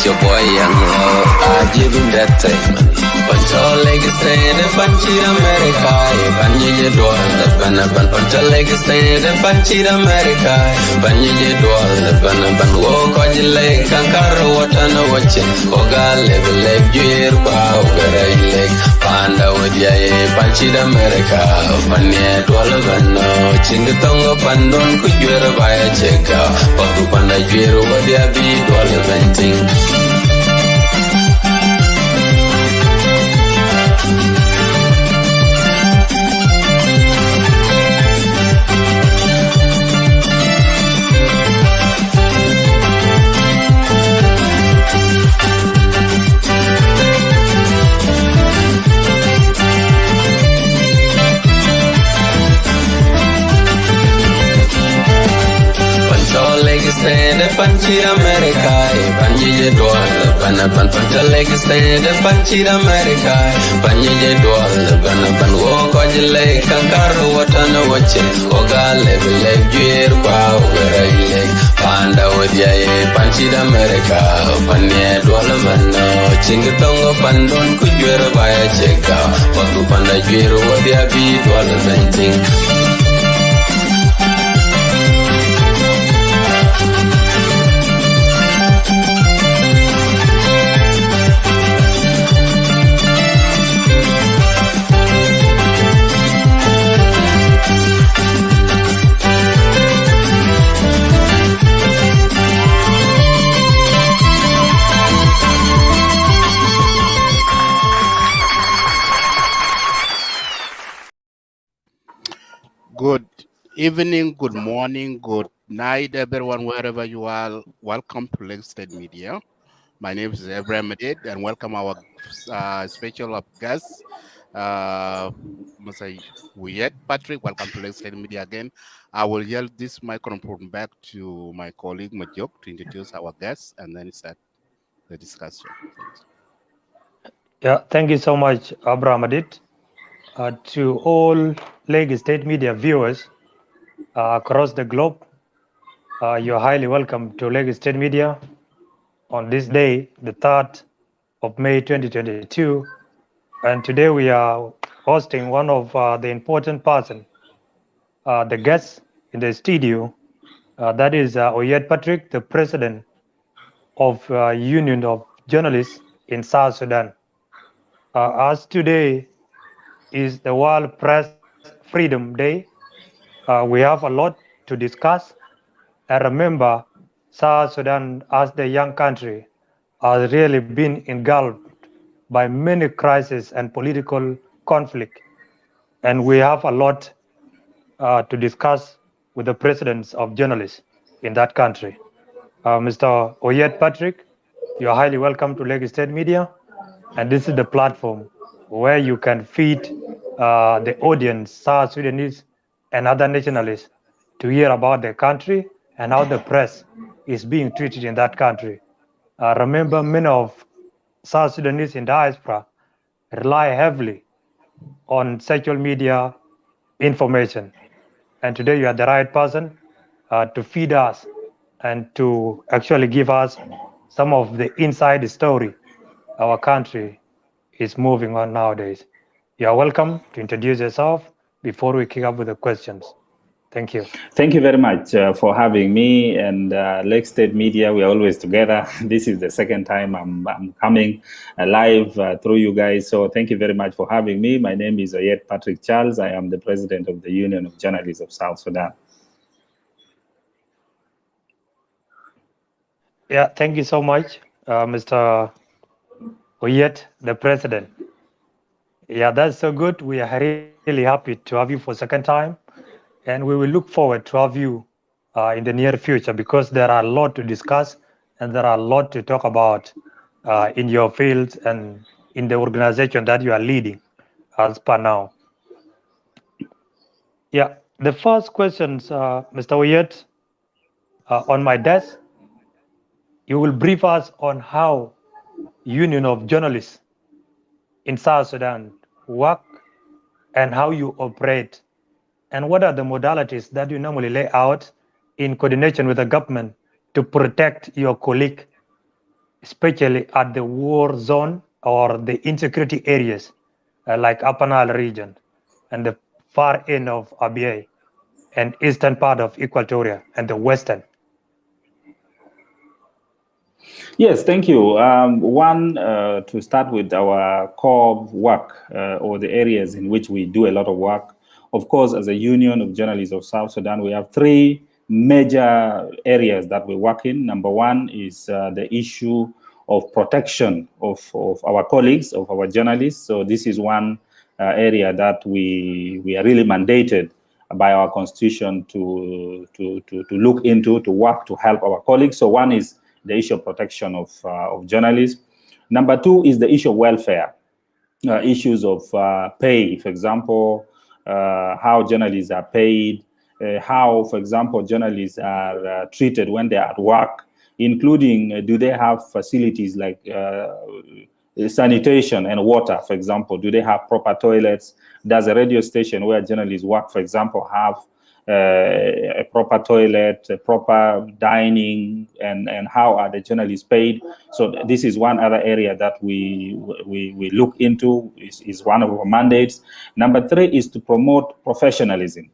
your boy young I give him that time. Pancho leg stay the Panchi America, Banyi Dwal, the Banaban, Pancho leg stay the Panchi America, Banyi Dwal, the Banaban, walk on your leg, Kankaro, what I know watching, Oga level leg, year, pow, very leg, Panda with ya, Panchi America, Panya Dwal, Vano, Chingatongo Pandon, could you ever buy a check out, Papu Panda Jiro, what ya be, Dwal venting. Stay the Panchi America, Banyi Dwal, Banaban, Pancha leg stay the Panchi America, Banyi Dwal, Banaban, walk on your leg, Kankaro, what I know watching, Oga level leg, year, pow, very leg, Panda with ya, Panchi America, Panya Dwal, Vano, Chingatongo Pandon, could you ever buy a check out, Paku Panda Jiro, what ya be, Dwal venting. Good evening, good morning, good night, everyone, wherever you are. Welcome to Lake State Media. My name is Abraham Madid, and welcome our special guest, Mr. Oyet Patrick. Welcome to Lake State Media again. I will yield this microphone back to my colleague Majok to introduce our guest and then start the discussion. Yeah, thank you so much, Abraham Madid. To all Lake State Media viewers across the globe, you're highly welcome to Lake State Media on this day, the 3rd of May 2022. And today we are hosting one of the important person, the guest in the studio, that is Oyet Patrick, the President of Union of Journalists in South Sudan. As today is the World Press Freedom Day, we have a lot to discuss. And remember, South Sudan, as the young country, has really been engulfed by many crises and political conflict. And we have a lot to discuss with the presidents of journalists in that country. Mr. Oyet Patrick, you're highly welcome to Lake State Media. And this is the platform where you can feed the audience, South Sudanese and other nationalists, to hear about the country and how the press is being treated in that country. Remember, many of South Sudanese in diaspora rely heavily on social media information. And today you are the right person to feed us and to actually give us some of the inside story our country is moving on nowadays. You are welcome to introduce yourself before we kick up with the questions. Thank you. Thank you very much for having me and Lake State Media. We are always together. This is the second time I'm coming live through you guys. So thank you very much for having me. My name is Oyet Patrick Charles. I am the President of the Union of Journalists of South Sudan. Yeah, thank you so much, Mr. Oyet, the President. Yeah, that's so good. We are really happy to have you for a second time. And we will look forward to have you in the near future, because there are a lot to discuss and there are a lot to talk about in your fields and in the organization that you are leading as per now. Yeah, the first questions, Mr. Oyet, on my desk, you will brief us on how Union of Journalists in South Sudan work and how you operate, and what are the modalities that you normally lay out in coordination with the government to protect your colleague especially at the war zone or the insecurity areas like Upper Nile region and the far end of Abyei and eastern part of Equatoria and the western? Yes, thank you. To start with our core work or the areas in which we do a lot of work. Of course, as a Union of Journalists of South Sudan, we have three major areas that we work in. Number one is the issue of protection of our colleagues, of our journalists. So this is one area that we are really mandated by our constitution to look into, to work to help our colleagues. So one is the issue of protection of journalists. Number two is the issue of welfare, issues of pay, for example, how journalists are paid, how, for example, journalists are treated when they are at work, including do they have facilities like sanitation and water, for example, do they have proper toilets? Does a radio station where journalists work, for example, have a proper toilet, a proper dining, and how are the journalists paid? So this is one other area that we look into, is one of our mandates. Number three is to promote professionalism.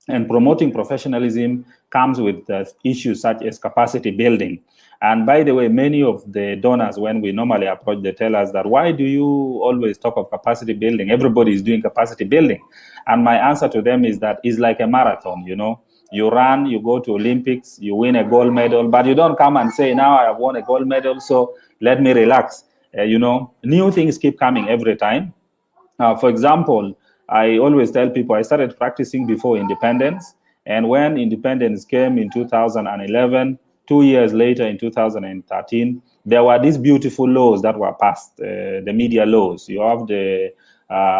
And promoting professionalism comes with issues such as capacity building. And by the way, many of the donors, when we normally approach, they tell us that, why do you always talk of capacity building? Everybody is doing capacity building. And my answer to them is that it's like a marathon, you know. You run, you go to Olympics, you win a gold medal, but you don't come and say, now I have won a gold medal, so let me relax. You know, new things keep coming every time. For example, I always tell people I started practicing before independence. And when independence came in 2011, 2 years later in 2013, there were these beautiful laws that were passed, the media laws. You have the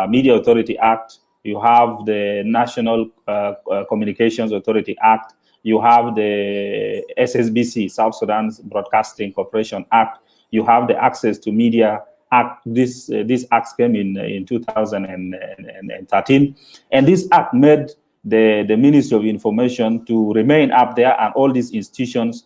Media Authority Act, you have the National Communications Authority Act, you have the SSBC, South Sudan's Broadcasting Corporation Act, you have the Access to Media Act. This act came in 2013, and this act made the Ministry of Information to remain up there, and all these institutions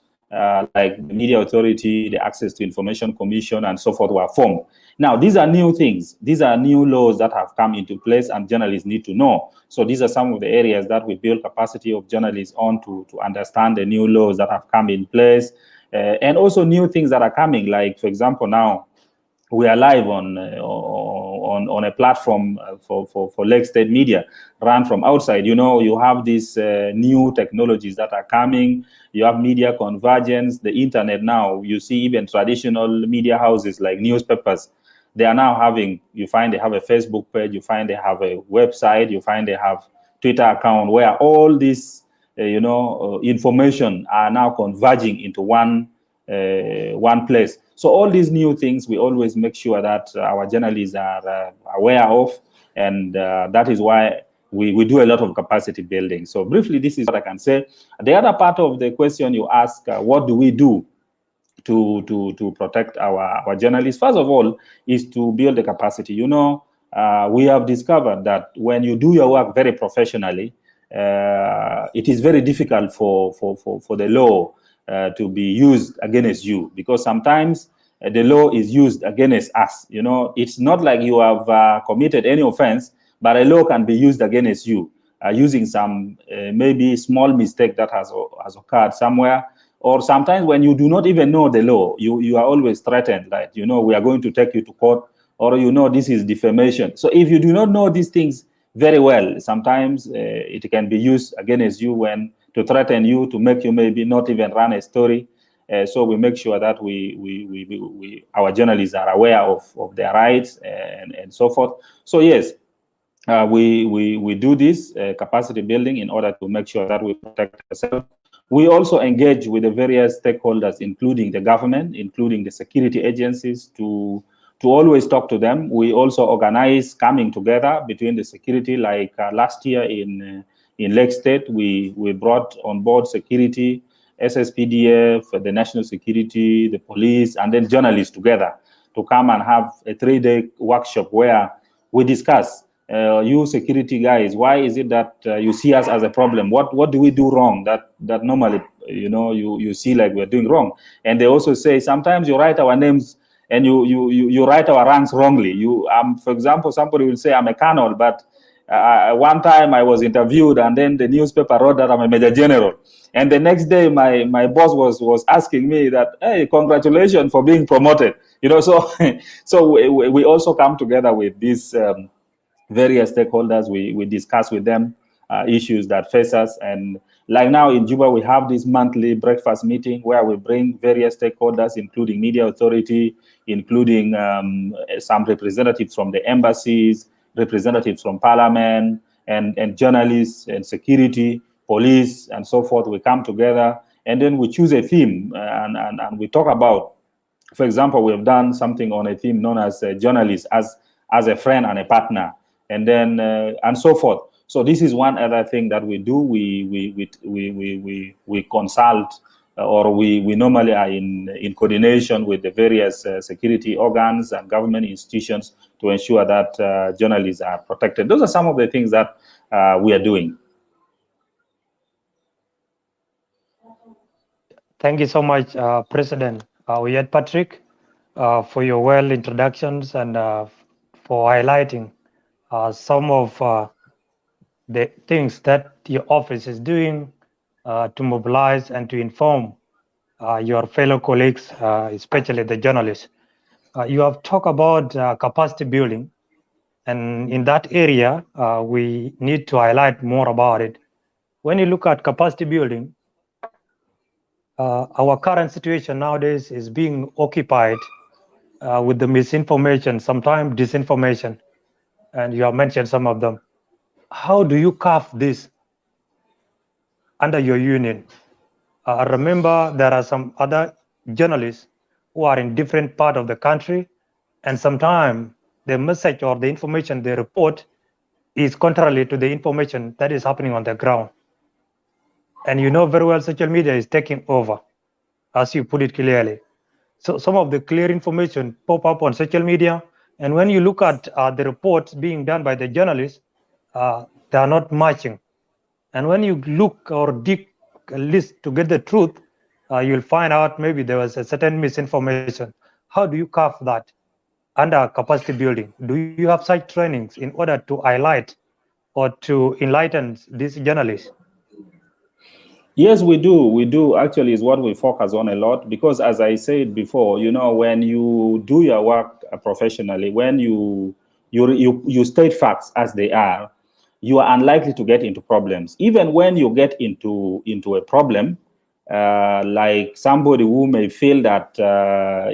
like the Media Authority, the Access to Information Commission, and so forth were formed. Now, these are new things. These are new laws that have come into place, and journalists need to know. So these are some of the areas that we build capacity of journalists on to understand the new laws that have come in place, and also new things that are coming. Like, for example, now we are live on a platform for Lake State Media, run from outside. You know, you have these new technologies that are coming. You have media convergence, the internet now. You see even traditional media houses like newspapers, they are now having, you find they have a Facebook page, you find they have a website, you find they have Twitter account, where all this, information are now converging into one place. So all these new things, we always make sure that our journalists are aware of, and that is why we do a lot of capacity building. So briefly, this is what I can say. The other part of the question you ask, what do we do to protect our journalists? First of all, is to build the capacity. You know, we have discovered that when you do your work very professionally, it is very difficult for the law to be used against you, because sometimes the law is used against us. You know, it's not like you have committed any offense, but a law can be used against you using some maybe small mistake that has occurred somewhere. Or sometimes when you do not even know the law, you are always threatened, like, you know, we are going to take you to court, or, you know, this is defamation. So if you do not know these things very well, sometimes it can be used against you to threaten you, to make you maybe not even run a story. So we make sure that our journalists are aware of their rights and so forth. So yes, we do this capacity building in order to make sure that we protect ourselves. We also engage with the various stakeholders, including the government, including the security agencies, to always talk to them. We also organize coming together between the security, like last year in Lake State, we brought on board security, SSPDF, the national security, the police, and then journalists together to come and have a 3-day workshop where we discuss, you security guys, why is it that you see us as a problem? What do we do wrong that normally you see like we're doing wrong. And they also say sometimes you write our names and you write our ranks wrongly. For example, somebody will say I'm a colonel, but one time I was interviewed, and then the newspaper wrote that I'm a major general. And the next day, my boss was asking me that, hey, congratulations for being promoted. So we also come together with these various stakeholders. We discuss with them issues that face us. And like now in Juba, we have this monthly breakfast meeting where we bring various stakeholders, including media authority, including some representatives from the embassies, representatives from parliament, and journalists and security, police, and so forth. We come together and then we choose a theme and we talk about, for example, we have done something on a theme known as journalists as a friend and a partner, and then and so forth. So this is one other thing that we do. We consult, or we normally are in coordination with the various security organs and government institutions to ensure that journalists are protected. Those are some of the things that we are doing. Thank you so much, President Oyet Patrick, for your well introductions and for highlighting some of the things that your office is doing to mobilize and to inform your fellow colleagues, especially the journalists. You have talked about capacity building, and in that area, we need to highlight more about it. When you look at capacity building, our current situation nowadays is being occupied with the misinformation, sometimes disinformation, and you have mentioned some of them. How do you curb this under your union? Remember, there are some other journalists who are in different parts of the country, and sometimes the message or the information they report is contrary to the information that is happening on the ground. And you know very well social media is taking over, as you put it clearly. So some of the clear information pop up on social media, and when you look at the reports being done by the journalists, they are not matching. And when you look or dig a list to get the truth, you'll find out maybe there was a certain misinformation. How do you curb that under capacity building? Do you have such trainings in order to highlight or to enlighten these journalists? Yes, we do. We do. Actually, is what we focus on a lot, because as I said before, when you do your work professionally, when you state facts as they are, you are unlikely to get into problems. Even when you get into a problem, like somebody who may feel that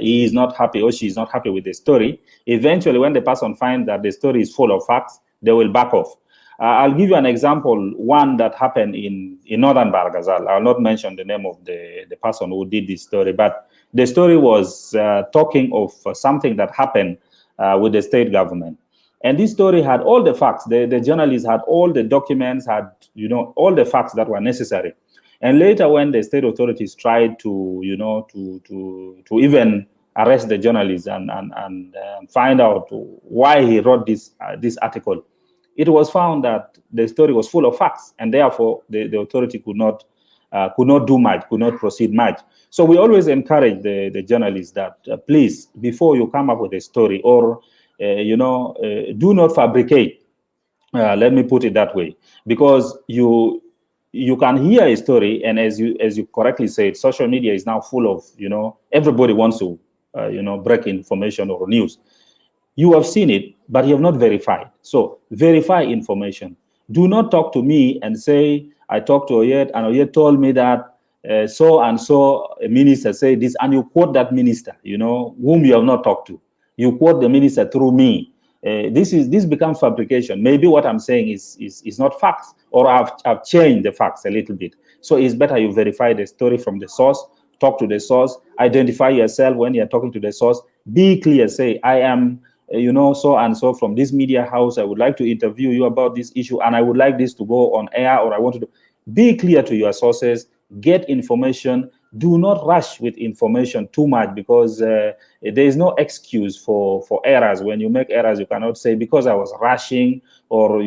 he is not happy or she is not happy with the story, eventually when the person finds that the story is full of facts, they will back off. I'll give you an example, one that happened in northern Baraka. I'll not mention the name of the person who did this story, but the story was talking of something that happened with the state government. And this story had all the facts. The journalists had all the documents, had all the facts that were necessary. And later, when the state authorities tried to even arrest the journalist and find out why he wrote this article, it was found that the story was full of facts, and therefore the authority could not do much, could not proceed much. So we always encourage the journalists that please, before you come up with a story, or do not fabricate. Let me put it that way, because you can hear a story, and as you correctly said, social media is now full of everybody wants to break information or news. You have seen it, but you have not verified. So verify information. Do not talk to me and say, I talked to Oyet, and Oyet told me that so and so a minister said this, and you quote that minister, whom you have not talked to. You quote the minister through me. This becomes fabrication. Maybe what I'm saying is not facts, or I've changed the facts a little bit. So it's better you verify the story from the source, talk to the source, identify yourself when you're talking to the source, be clear, say, I am so and so from this media house, I would like to interview you about this issue, and I would like this to go on air, or I want to do. Be clear to your sources, get information. Do not rush with information too much, because there is no excuse for errors. When you make errors, you cannot say because I was rushing, or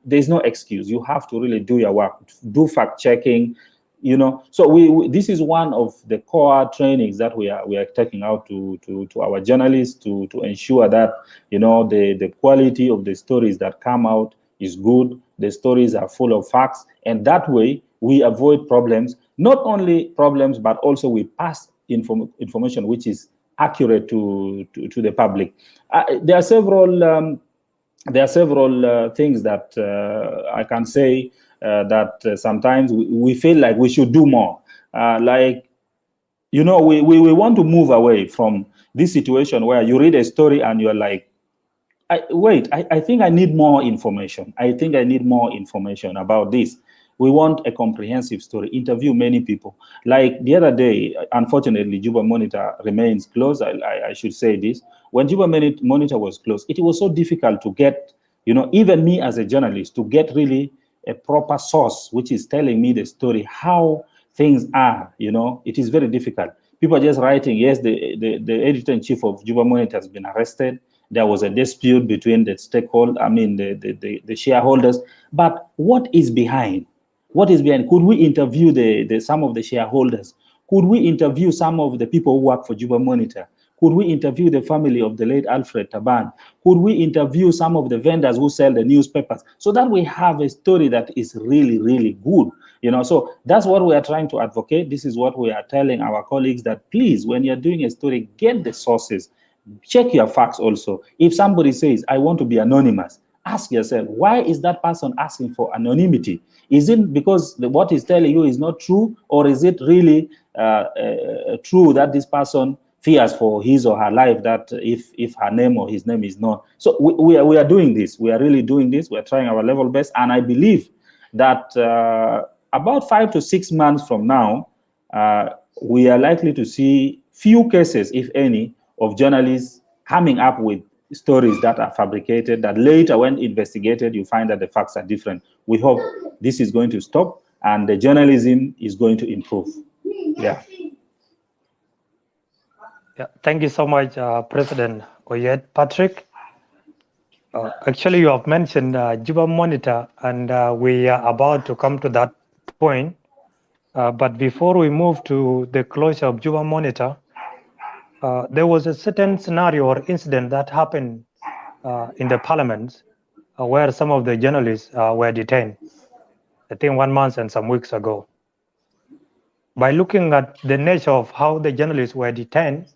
there's no excuse. You have to really do your work, do fact checking, you know. So we this is one of the core trainings that we are taking out to our journalists to ensure that, you know, the quality of the stories that come out is good. The stories are full of facts, and that way we avoid problems. Not only problems, but also we pass information which is accurate to the public. There are several things that I can say that sometimes we feel like we should do more. Like, you know, we want to move away from this situation where you read a story and you're like, I think I need more information. I think I need more information about this. We want a comprehensive story, interview many people. Like the other day, unfortunately, Juba Monitor remains closed. I should say this. When Juba Monitor was closed, it was so difficult to get, you know, even me as a journalist, to get really a proper source, which is telling me the story, how things are, you know. It is very difficult. People are just writing, yes, the editor-in-chief of Juba Monitor has been arrested. There was a dispute between the stakeholders, I mean, the shareholders. But what is behind? What is behind? Could we interview some of the shareholders? Could we interview some of the people who work for Juba Monitor? Could we interview the family of the late Alfred Taban? Could we interview some of the vendors who sell the newspapers, so that we have a story that is really, really good? You know, so that's what we are trying to advocate. This is what we are telling our colleagues, that please, when you're doing a story, get the sources. Check your facts also. If somebody says, I want to be anonymous, ask yourself, why is that person asking for anonymity? Is it because what he's telling you is not true, or is it really true that this person fears for his or her life, that if her name or his name is known? So we are doing this. We are really doing this. We're trying our level best. And I believe that about 5 to 6 months from now, we are likely to see few cases, if any, of journalists coming up with stories that are fabricated, that later, when investigated, you find that the facts are different. We hope this is going to stop and the journalism is going to improve. Yeah. Yeah, thank you so much, President Oyet Patrick. Actually, you have mentioned Juba Monitor, and we are about to come to that point. But before we move to the closure of Juba Monitor, there was a certain scenario or incident that happened in the parliament where some of the journalists were detained, I think 1 month and some weeks ago. By looking at the nature of how the journalists were detained,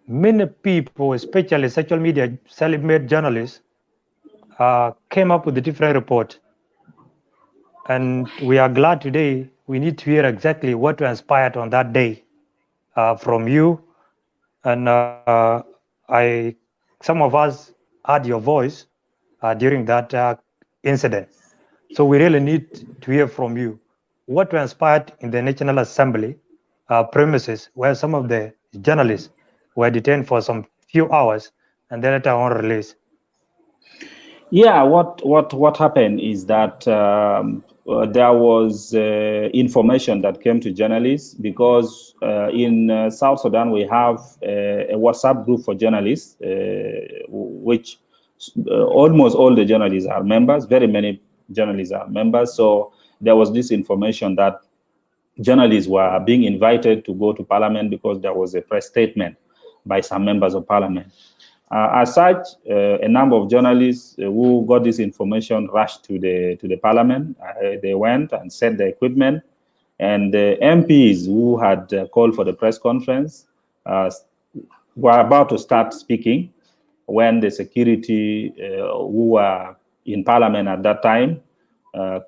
many people, especially social media self-made journalists, came up with a different report. And we are glad today we need to hear exactly what transpired on that day from you. And some of us heard your voice during that incident. So we really need to hear from you what transpired in the National Assembly premises, where some of the journalists were detained for some few hours and then later on released. Yeah, what happened is that there was information that came to journalists, because in South Sudan we have a WhatsApp group for journalists, which almost all the journalists are members. Very many journalists are members. So there was this information that journalists were being invited to go to Parliament because there was a press statement by some members of Parliament. As such, a number of journalists who got this information rushed to the Parliament. They went and set the equipment, and the MPs who had called for the press conference were about to start speaking when the security who were in Parliament at that time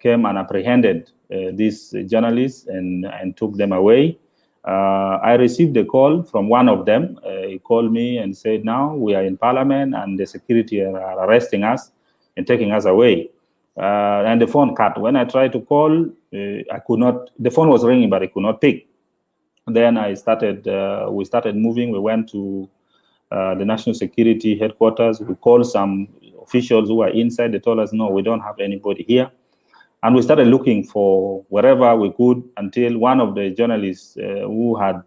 came and apprehended these journalists and took them away. I received a call from one of them. He called me and said, now we are in Parliament and the security are arresting us and taking us away. And the phone cut. When I tried to call, I could not, the phone was ringing, but I could not pick. Then we started moving. We went to the National Security Headquarters. We called some officials who were inside. They told us, no, we don't have anybody here. And we started looking for wherever we could, until one of the journalists who had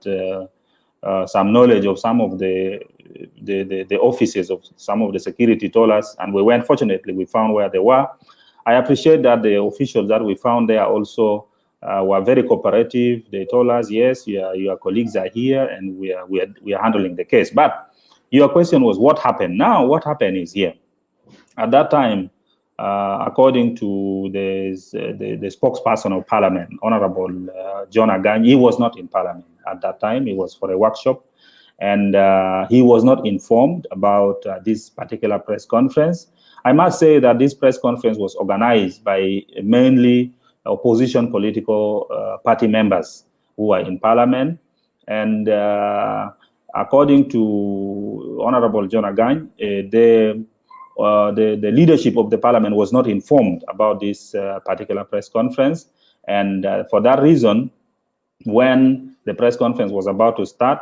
some knowledge of some of the offices of some of the security told us, and we went. Fortunately, we found where they were. I appreciate that the officials that we found there also were very cooperative. They told us, yes, your colleagues are here and we are handling the case. But your question was what happened? Now, what happened is here. At that time, according to the spokesperson of Parliament, Honorable John Agany, he was not in Parliament at that time. He was for a workshop, and he was not informed about this particular press conference. I must say that this press conference was organized by mainly opposition political party members who are in Parliament, and according to Honorable John Agany, the leadership of the Parliament was not informed about this particular press conference, and for that reason, when the press conference was about to start,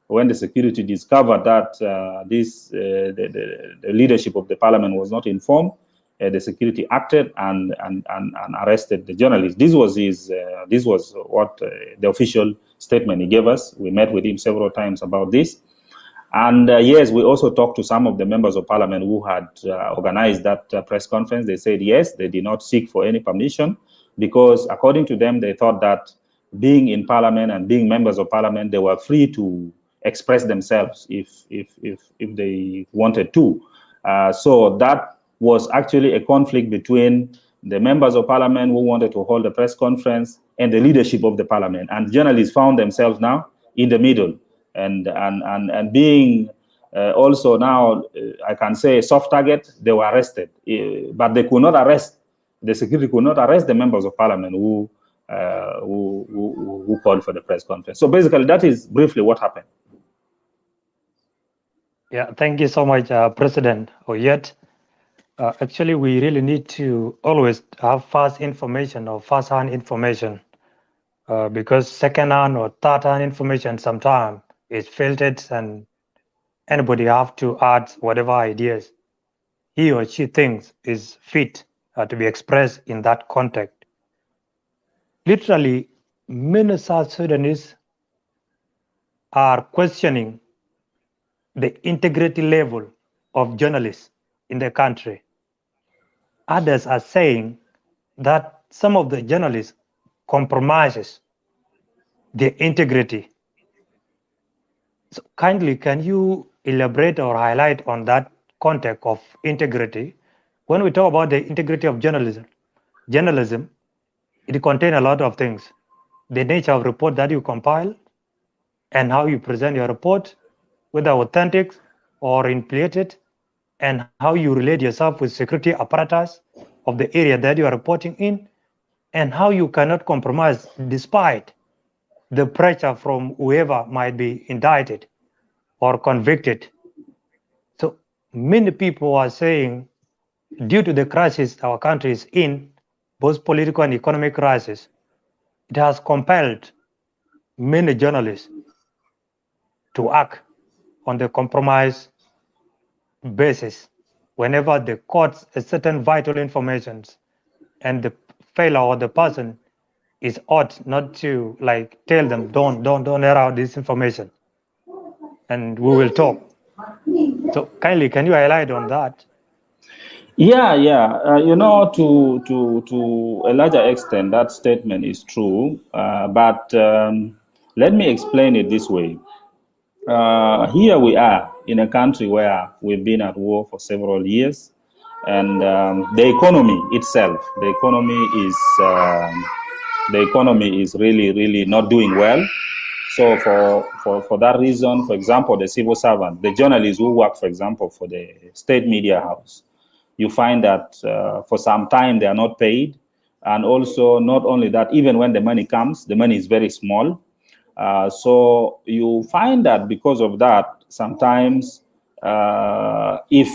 when the security discovered that the leadership of the Parliament was not informed, the security acted and arrested the journalist. This was what the official statement he gave us. We met with him several times about this. And yes, we also talked to some of the members of Parliament who had organized that press conference. They said, yes, they did not seek for any permission because according to them, they thought that being in Parliament and being members of Parliament, they were free to express themselves if they wanted to. So that was actually a conflict between the members of Parliament who wanted to hold a press conference and the leadership of the Parliament. And journalists found themselves now in the middle. And being also now, I can say, a soft target, they were arrested. But they could not arrest, the security could not arrest the members of Parliament who called for the press conference. So basically, that is briefly what happened. Yeah, thank you so much, President Oyet. Actually, we really need to always have first-hand information because second-hand or third-hand information sometimes is filtered and anybody have to add whatever ideas he or she thinks is fit to be expressed in that context. Literally, many South Sudanese are questioning the integrity level of journalists in the country. Others are saying that some of the journalists compromises their integrity. So kindly, can you elaborate or highlight on that context of integrity? When we talk about the integrity of journalism, it contains a lot of things. The nature of report that you compile and how you present your report, whether authentic or inflated, and how you relate yourself with security apparatus of the area that you are reporting in, and how you cannot compromise despite the pressure from whoever might be indicted or convicted. So many people are saying, due to the crisis our country is in, both political and economic crisis, it has compelled many journalists to act on the compromise basis whenever the courts a certain vital information and the failure or the person is ought not to tell them don't air out this information and we will talk. So kindly, can you highlight on that? Yeah. To a larger extent, that statement is true. But let me explain it this way. Here we are in a country where we've been at war for several years, and the economy itself, the economy is really not doing well. So for that reason, for example, the civil servant, the journalists who work, for example, for the state media house, you find that for some time they are not paid. And also, not only that, even when the money comes, the money is very small. So you find that because of that, sometimes if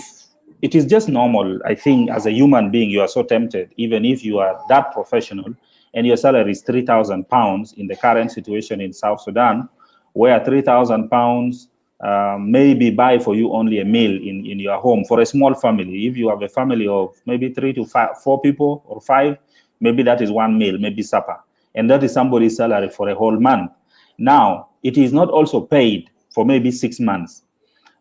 it is just normal, I think as a human being, you are so tempted, even if you are that professional and your salary is £3,000 in the current situation in South Sudan, where £3,000 maybe buy for you only a meal in your home for a small family. If you have a family of maybe 3 to 4 people or 5, maybe that is one meal, maybe supper. And that is somebody's salary for a whole month. Now, it is not also paid for maybe 6 months.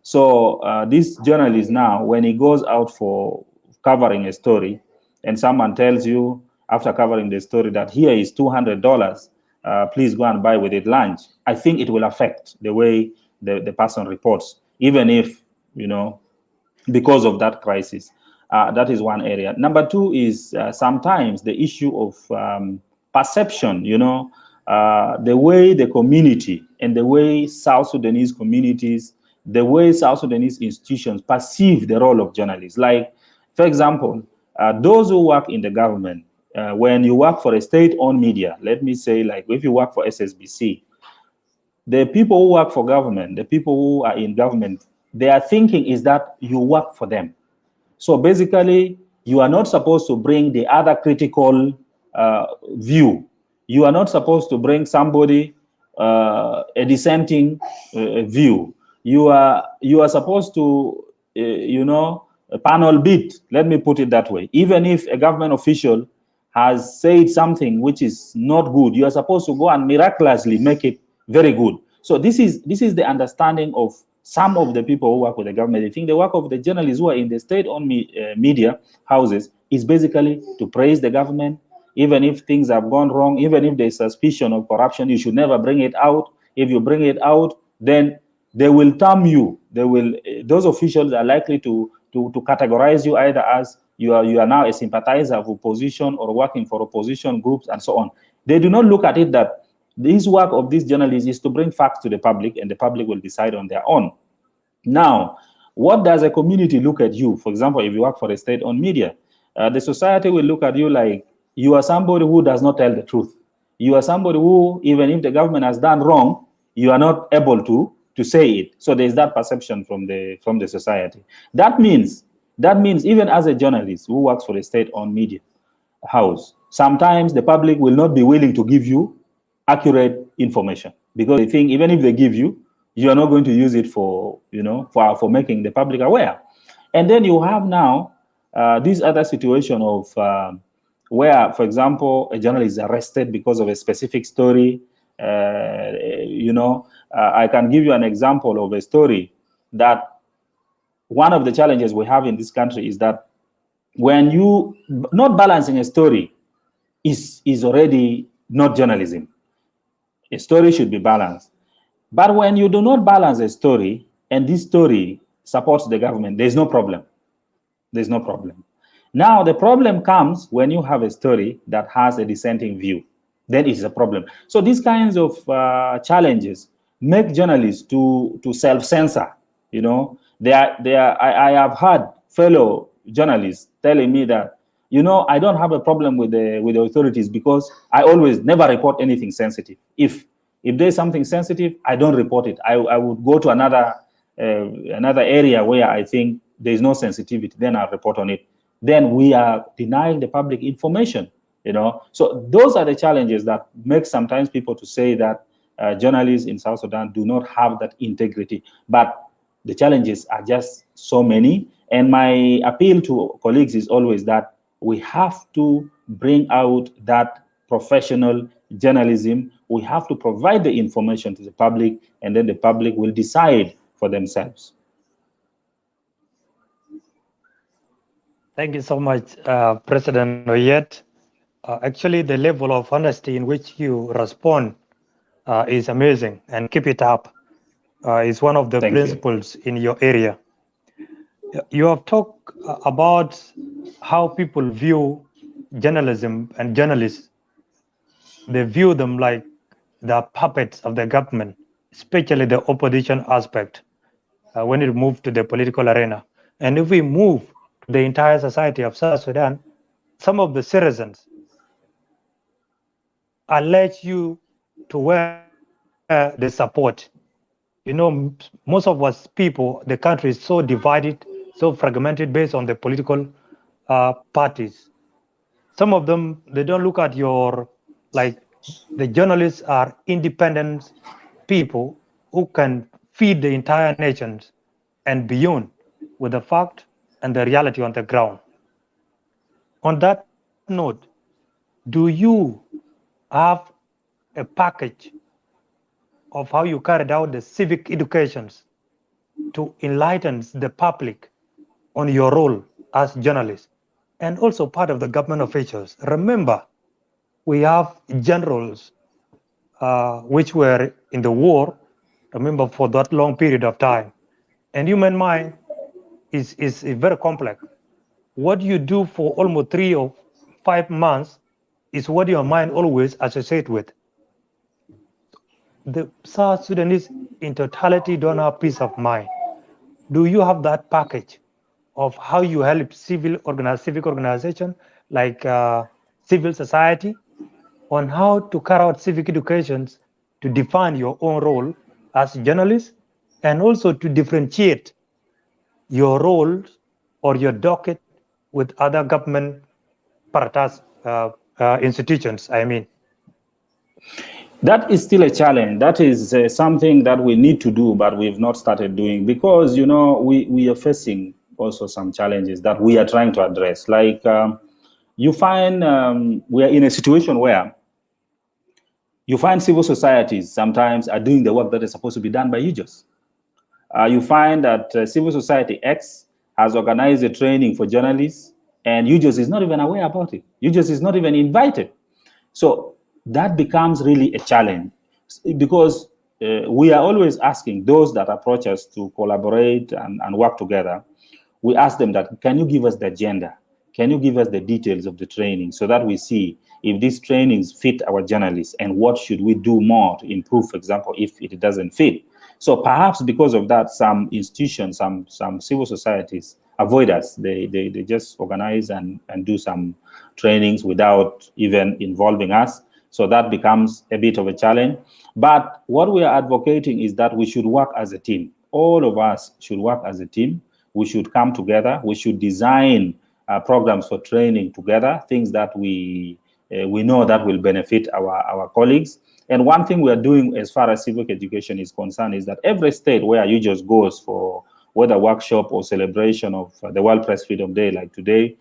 So this journalist now, when he goes out for covering a story and someone tells you, after covering the story that here is $200, please go and buy with it lunch, I think it will affect the way the person reports, even if, because of that crisis. That is one area. Number two is sometimes the issue of perception, the way the community and the way South Sudanese communities, the way South Sudanese institutions perceive the role of journalists. Like, for example, those who work in the government, when you work for a state-owned media, let me say, like if you work for SSBC, the people who work for government, the people who are in government, their thinking is that you work for them. So basically, you are not supposed to bring the other critical view. You are not supposed to bring somebody a dissenting view. You are supposed to, panel beat. Let me put it that way. Even if a government official has said something which is not good, you are supposed to go and miraculously make it very good. So this is the understanding of some of the people who work with the government. I think the work of the journalists who are in the state-owned media houses is basically to praise the government. Even if things have gone wrong, even if there's suspicion of corruption, you should never bring it out. If you bring it out, then they will term you. Those officials are likely to categorize you either as you are now a sympathizer of opposition or working for opposition groups and so on. They do not look at it that this work of these journalists is to bring facts to the public, and the public will decide on their own. Now, what does a community look at you? For example, if you work for a state-owned media, the society will look at you like you are somebody who does not tell the truth. You are somebody who, even if the government has done wrong, you are not able to say it. So there's that perception from the society. That means even as a journalist who works for a state-owned media house, sometimes the public will not be willing to give you accurate information because they think even if they give you, you are not going to use it for making the public aware. And then you have now this other situation of where, for example, a journalist is arrested because of a specific story. I can give you an example of a story that one of the challenges we have in this country is that when you not balancing a story is already not journalism. A story should be balanced. But when you do not balance a story and this story supports the government, there's no problem. There's no problem. Now, the problem comes when you have a story that has a dissenting view. Then it's a problem. So these kinds of challenges make journalists to self-censor. I have heard fellow journalists telling me that, I don't have a problem with the authorities because I always never report anything sensitive. If there's something sensitive, I don't report it. I would go to another area where I think there's no sensitivity, then I'll report on it. Then we are denying the public information, So those are the challenges that make sometimes people to say that journalists in South Sudan do not have that integrity. But the challenges are just so many. And my appeal to colleagues is always that we have to bring out that professional journalism. We have to provide the information to the public, and then the public will decide for themselves. Thank you so much, President Oyet. Actually, the level of honesty in which you respond is amazing, and keep it up. Is one of the principles in your area. You have talked about how people view journalism and journalists. They view them like the puppets of the government, especially the opposition aspect, when it moves to the political arena. And if we move to the entire society of South Sudan, some of the citizens allege you to wear the support. Most of us people, the country is so divided, so fragmented based on the political parties. Some of them, they don't look at the journalists are independent people who can feed the entire nations and beyond with the fact and the reality on the ground. On that note, do you have a package of how you carried out the civic educations to enlighten the public on your role as journalists? and also part of the government officials. Remember, we have generals which were in the war, remember, for that long period of time. And human mind is very complex. What you do for almost 3 or 5 months is what your mind always associates with. The South Sudanese in totality don't have peace of mind. Do you have that package of how you help civic organization like civil society on how to carry out civic educations to define your own role as journalists and also to differentiate your roles or your docket with other government apparatus institutions, I mean? That is still a challenge. That is something that we need to do, but we've not started doing because, you know, we are facing also some challenges that we are trying to address. Like you find we are in a situation where you find civil societies sometimes are doing the work that is supposed to be done by Ujoss. You find that civil society X has organized a training for journalists and Ujoss is not even aware about it. Ujoss is not even invited. So that becomes really a challenge because we are always asking those that approach us to collaborate and work together. We ask them that, can you give us the agenda? Can you give us the details of the training so that we see if these trainings fit our journalists and what should we do more to improve, for example, if it doesn't fit. So perhaps because of that, some institutions, some civil societies avoid us. They just organize and do some trainings without even involving us. So that becomes a bit of a challenge. But what we are advocating is that we should work as a team. All of us should work as a team. We should come together. We should design programs for training together, things that we know that will benefit our colleagues. And one thing we are doing as far as civic education is concerned is that every state where Ujoss goes for whether workshop or celebration of the World Press Freedom Day like today,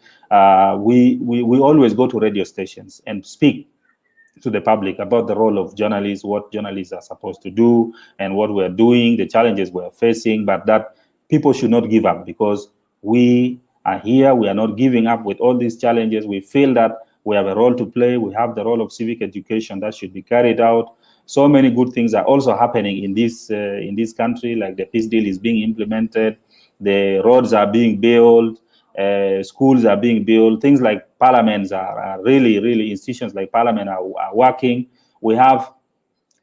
we always go to radio stations and speak to the public about the role of journalists, what journalists are supposed to do, and what we're doing, the challenges we're facing, but that people should not give up because we are here. We are not giving up with all these challenges. We feel that we have a role to play. We have the role of civic education that should be carried out. So many good things are also happening in this country, like the peace deal is being implemented, the roads are being built, schools are being built, things like parliaments are really institutions like parliament are working. We have,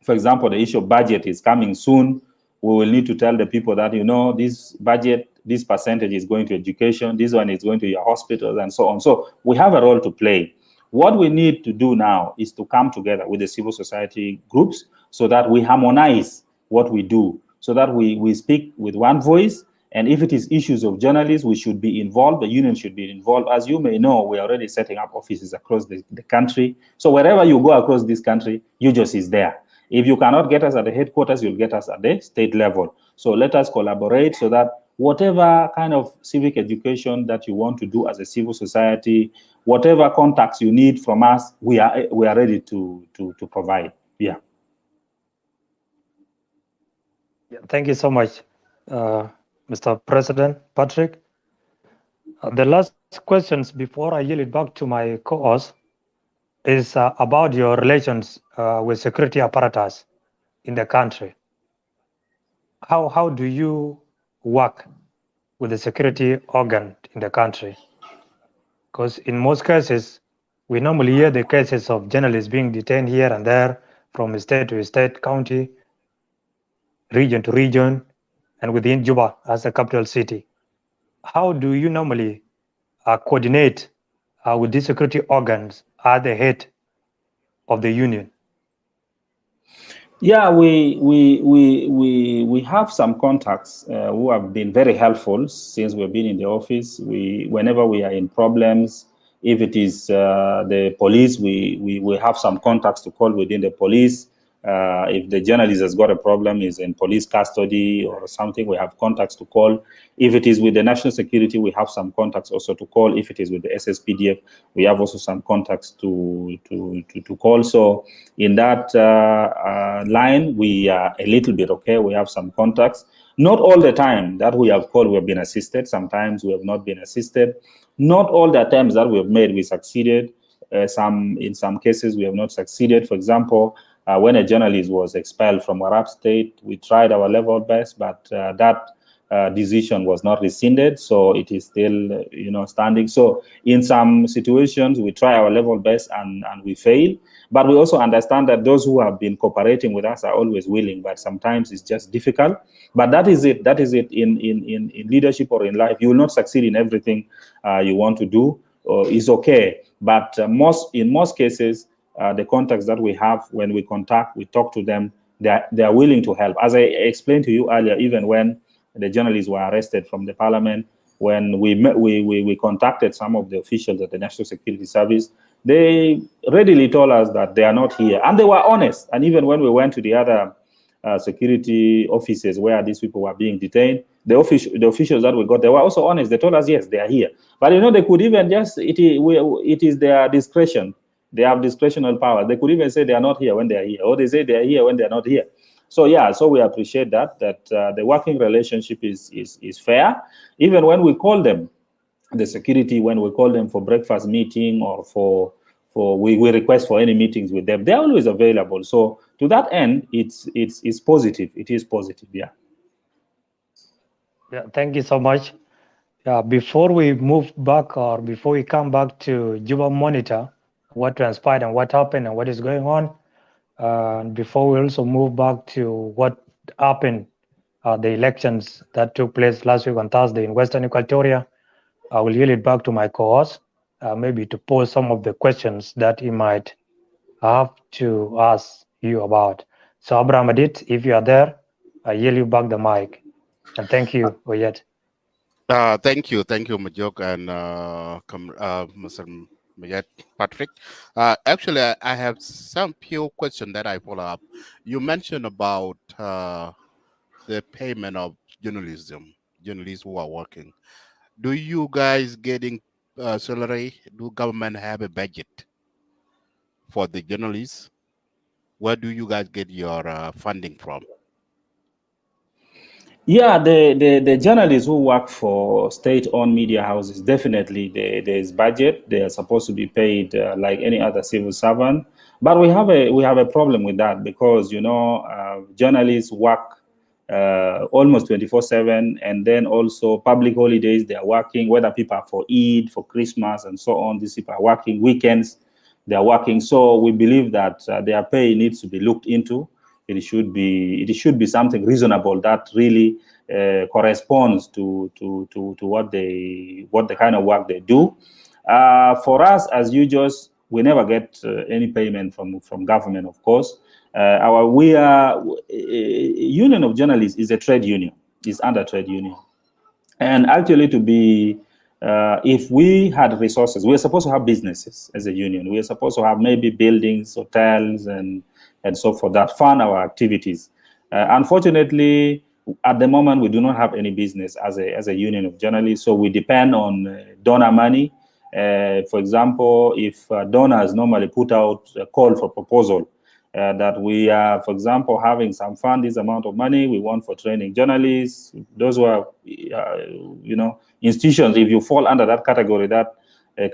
for example, the issue of budget is coming soon. We will need to tell the people that, you know, this budget, this percentage is going to education, this one is going to your hospitals and so on. So we have a role to play. What we need to do now is to come together with the civil society groups so that we harmonize what we do, so that we speak with one voice. And if it is issues of journalists, we should be involved. The union should be involved. As you may know, we are already setting up offices across the country. So wherever you go across this country, Ujoss is there. If you cannot get us at the headquarters, you'll get us at the state level. So let us collaborate so that whatever kind of civic education that you want to do as a civil society, whatever contacts you need from us, we are ready to provide. Yeah. Thank you so much, Mr. President Patrick. The last questions before I yield it back to my co-host is about your relations with security apparatus in the country. How do you work with the security organ in the country? Because in most cases, we normally hear the cases of journalists being detained here and there from state to state, county, region to region, and within Juba as the capital city. How do you normally coordinate with these security organs at the head of the union? Yeah, we have some contacts who have been very helpful since we've been in the office. Whenever we are in problems, if it is the police, we have some contacts to call within the police. If the journalist has got a problem, is in police custody or something, we have contacts to call. If it is with the national security, we have some contacts also to call. If it is with the SSPDF, we have also some contacts to call. So in that line, we are a little bit okay. We have some contacts. Not all the time that we have called, we have been assisted. Sometimes we have not been assisted. Not all the attempts that we have made, we succeeded. In some cases, we have not succeeded. For example, when a journalist was expelled from Warab State, we tried our level best, but that decision was not rescinded, so it is still, standing. So in some situations, we try our level best and we fail. But we also understand that those who have been cooperating with us are always willing, but sometimes it's just difficult. But that is it. That is it in leadership or in life. You will not succeed in everything you want to do. It's okay. But in most cases, the contacts that we have, when we talk to them, they are willing to help. As I explained to you earlier, even when the journalists were arrested from the parliament, when we contacted some of the officials at the National Security Service, they readily told us that they are not here. And they were honest. And even when we went to the other security offices where these people were being detained, the officials that we got, they were also honest. They told us, yes, they are here. But, they could even just, it is their discretion. They have discretional power. They could even say they are not here when they are here, or they say they are here when they are not here. So yeah, so we appreciate that the working relationship is fair. Even when we call them, the security, when we call them for breakfast meeting or we request for any meetings with them, they're always available. So to that end, it's positive. It is positive, yeah. Yeah, thank you so much. Before we move back, or before we come back to Juba monitor what transpired and what happened and what is going on, before we also move back to what happened, the elections that took place last week on Thursday in Western Equatoria, I will yield it back to my co-host, maybe to pose some of the questions that he might have to ask you about. So Abraham Adit, if you are there, I yield you back the mic. And thank you, Oyet. Thank you, Majok and Mr. Oyet Patrick. Actually, I have some few questions that I follow up. You mentioned about the payment of journalists who are working. Do you guys getting salary? Do government have a budget for the journalists? Where do you guys get your funding from? Yeah, the journalists who work for state-owned media houses, definitely there is budget. They are supposed to be paid like any other civil servant. But we have a problem with that because journalists work almost 24/7, and then also public holidays they are working. Whether people are for Eid, for Christmas, and so on, these people are working. Weekends they are working. So we believe that their pay needs to be looked into. It should be something reasonable that really corresponds to what the kind of work they do. For us as Ujoss, we never get any payment from government, of course. Union of Journalists is a trade union. It's under trade union, and actually if we had resources, we're supposed to have businesses as a union. We're supposed to have maybe buildings, hotels, and so forth that fund our activities. Unfortunately, at the moment, we do not have any business as a union of journalists, so we depend on donor money. For example, if donors normally put out a call for proposal that we are, for example, having some fund, this amount of money we want for training journalists, those who are, institutions, if you fall under that category that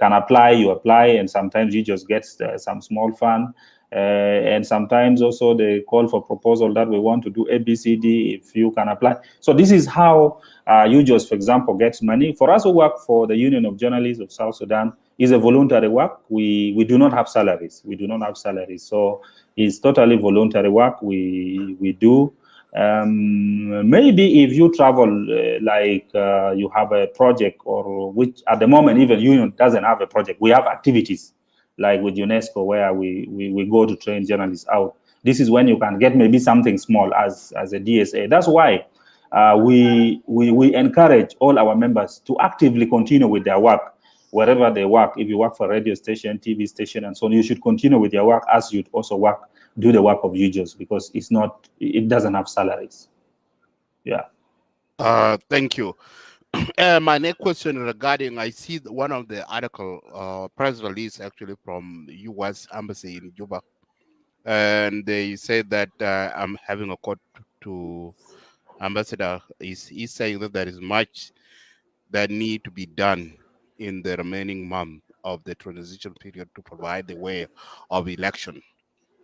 can apply, you apply, and sometimes you just get some small fund. And sometimes also they call for proposal that we want to do ABCD, if you can apply. So this is how Ujoss, for example, gets money. For us who work for the Union of Journalists of South Sudan, is a voluntary work. We do not have salaries. So it's totally voluntary work we do. Maybe if you travel, you have a project, or which at the moment even Union doesn't have a project. We have activities like with UNESCO where we go to train journalists out. This is when you can get maybe something small as a DSA. That's why we encourage all our members to actively continue with their work wherever they work. If you work for a radio station, TV station, and so on, you should continue with your work as you'd also work do the work of Ujoss because it doesn't have salaries. Yeah. Thank you. My next question regarding, I see one of the article, press release actually from U.S. Embassy in Juba, and they said that I'm having a quote to Ambassador. He's saying that there is much that need to be done in the remaining month of the transition period to provide the way of election,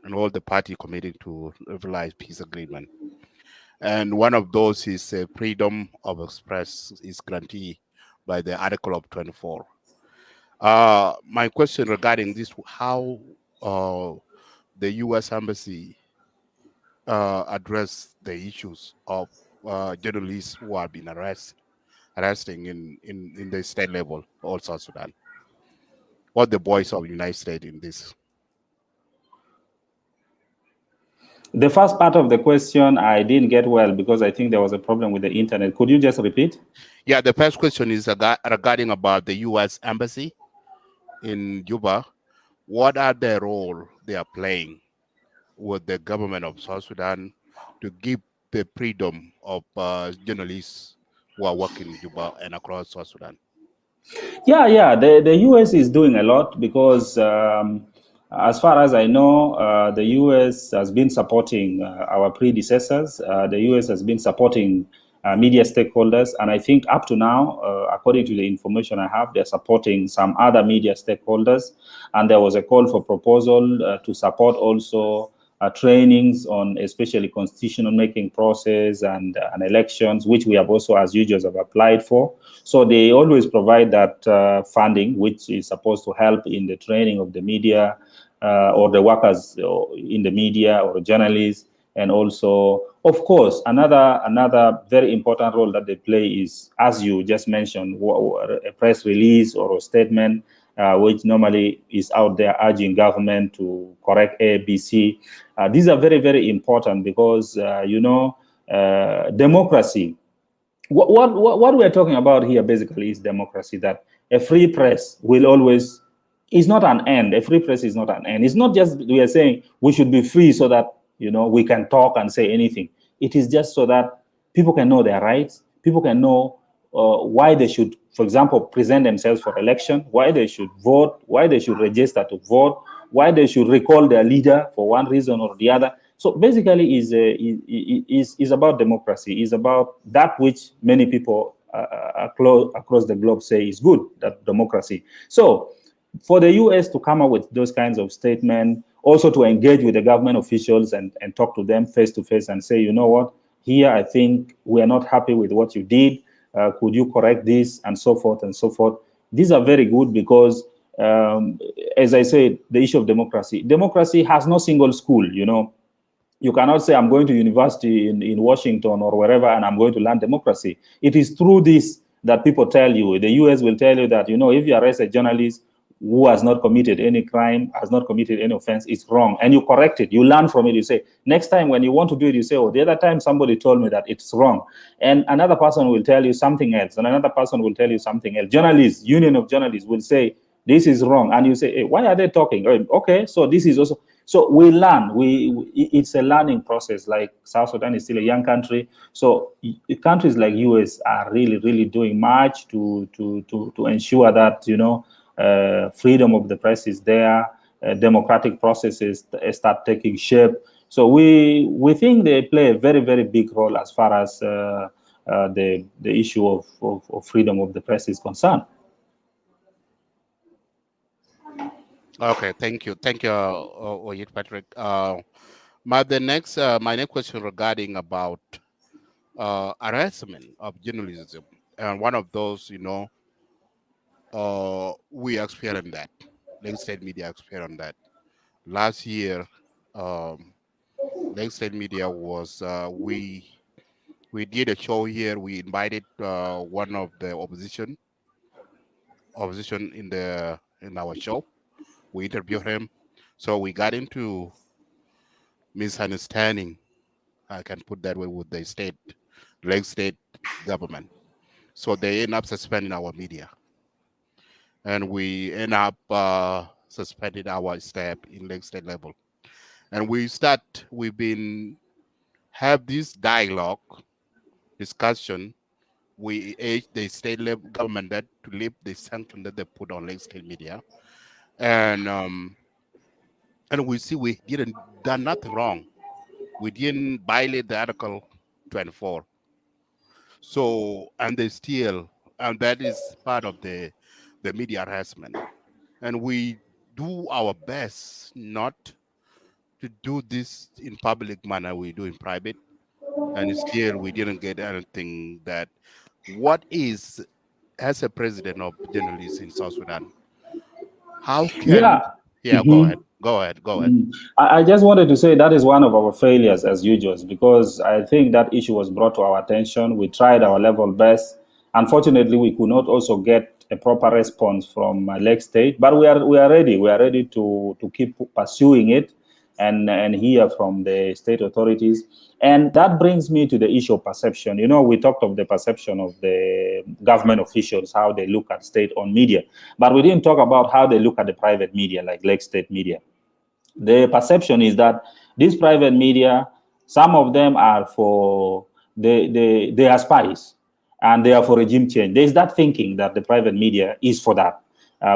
and all the party committing to realize peace agreement. And one of those is freedom of express is guaranteed by the Article of 24. My question regarding this: how the U.S. Embassy address the issues of journalists who have been arresting in the state level, all South Sudan? What the voice of the United States in this? The first part of the question I didn't get well because I think there was a problem with the internet. Could you just repeat? Yeah, the first question is regarding about the U.S. Embassy in Juba. What are the role they are playing with the government of South Sudan to give the freedom of journalists who are working in Juba and across South Sudan? Yeah. The U.S. is doing a lot because, as far as I know, the U.S. has been supporting our predecessors. The U.S. has been supporting media stakeholders, and I think up to now, according to the information I have, they're supporting some other media stakeholders. And there was a call for proposal to support also trainings on especially constitutional making process and elections, which we have also, as Ujoss, have applied for. So they always provide that funding, which is supposed to help in the training of the media or the workers in the media or journalists. And also, of course, another very important role that they play is, as you just mentioned, a press release or a statement, which normally is out there urging government to correct A, B, C. These are very, very important because, democracy, what we're talking about here basically is democracy, that a free press will always, is not an end. A free press is not an end. It's not just we are saying we should be free so that, we can talk and say anything. It is just so that people can know their rights. People can know why they should, for example, present themselves for election, why they should vote, why they should register to vote, why they should recall their leader for one reason or the other. So basically, is about democracy. Is about that which many people across the globe say is good, that democracy. So for the U.S. to come up with those kinds of statements, also to engage with the government officials and talk to them face to face and say, you know what, here I think we are not happy with what you did. Could you correct this, and so forth and so forth. These are very good because, as I said, the issue of democracy has no single school. You cannot say I'm going to university in Washington or wherever and I'm going to learn democracy. It is through this that people tell you. The U.S. will tell you that, if you arrest a journalist who has not committed any crime, has not committed any offense, it's wrong. And you correct it. You learn from it. You say, next time when you want to do it, you say, the other time somebody told me that it's wrong. And another person will tell you something else. And another person will tell you something else. Journalists, Union of Journalists will say, this is wrong. And you say, hey, why are they talking? Okay, so this is also... So we learn. It's a learning process. Like South Sudan is still a young country. So countries like US are really, really doing much to ensure that, freedom of the press is there, democratic processes start taking shape. So we think they play a very, very big role as far as the issue of freedom of the press is concerned. Okay, thank you, Oyet Patrick. My next question regarding about harassment of journalism, and one of those, we experienced that. Lake State Media experienced that last year. Lake State Media was we did a show here. We invited one of the opposition in our show. We interviewed him, so we got into misunderstanding, I can put that way, with the Lake State government. So they end up suspending our media, and we end up suspending our staff in Lake State level. And we've been have this dialogue, discussion. We urge the state level government that to lift the sanction that they put on Lake State media. And we see we didn't done nothing wrong. We didn't violate the Article 24. So, and they still, and that is part of the media harassment. And we do our best not to do this in public manner, we do in private. And still we didn't get anything that what is, as a president of journalists in South Sudan, how can, go ahead. I just wanted to say that is one of our failures as Ujoss, because I think that issue was brought to our attention. We tried our level best. Unfortunately, we could not also get a proper response from Lake State, but we are ready. We are ready to keep pursuing it and hear from the state authorities. And that brings me to the issue of perception. You know, we talked of the perception of the government officials, how they look at state-owned media, but we didn't talk about how they look at the private media, like Lake State media. The perception is that these private media, some of them are for, they are spies and they are for regime change. There's that thinking that the private media is for that,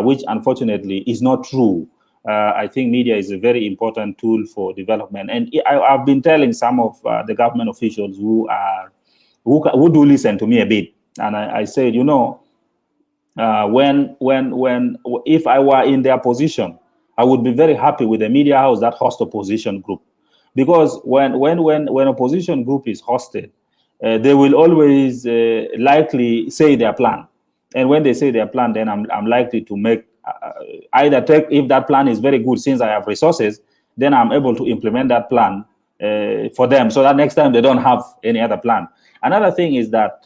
which unfortunately is not true. I think media is a very important tool for development. And I've been telling some of the government officials who do listen to me a bit. And I said, you know, if I were in their position, I would be very happy with a media house that hosts opposition group, because when opposition group is hosted, they will always likely say their plan, and when they say their plan, then I'm likely to make either take, if that plan is very good, since I have resources, then I'm able to implement that plan for them, so that next time they don't have any other plan. Another thing is that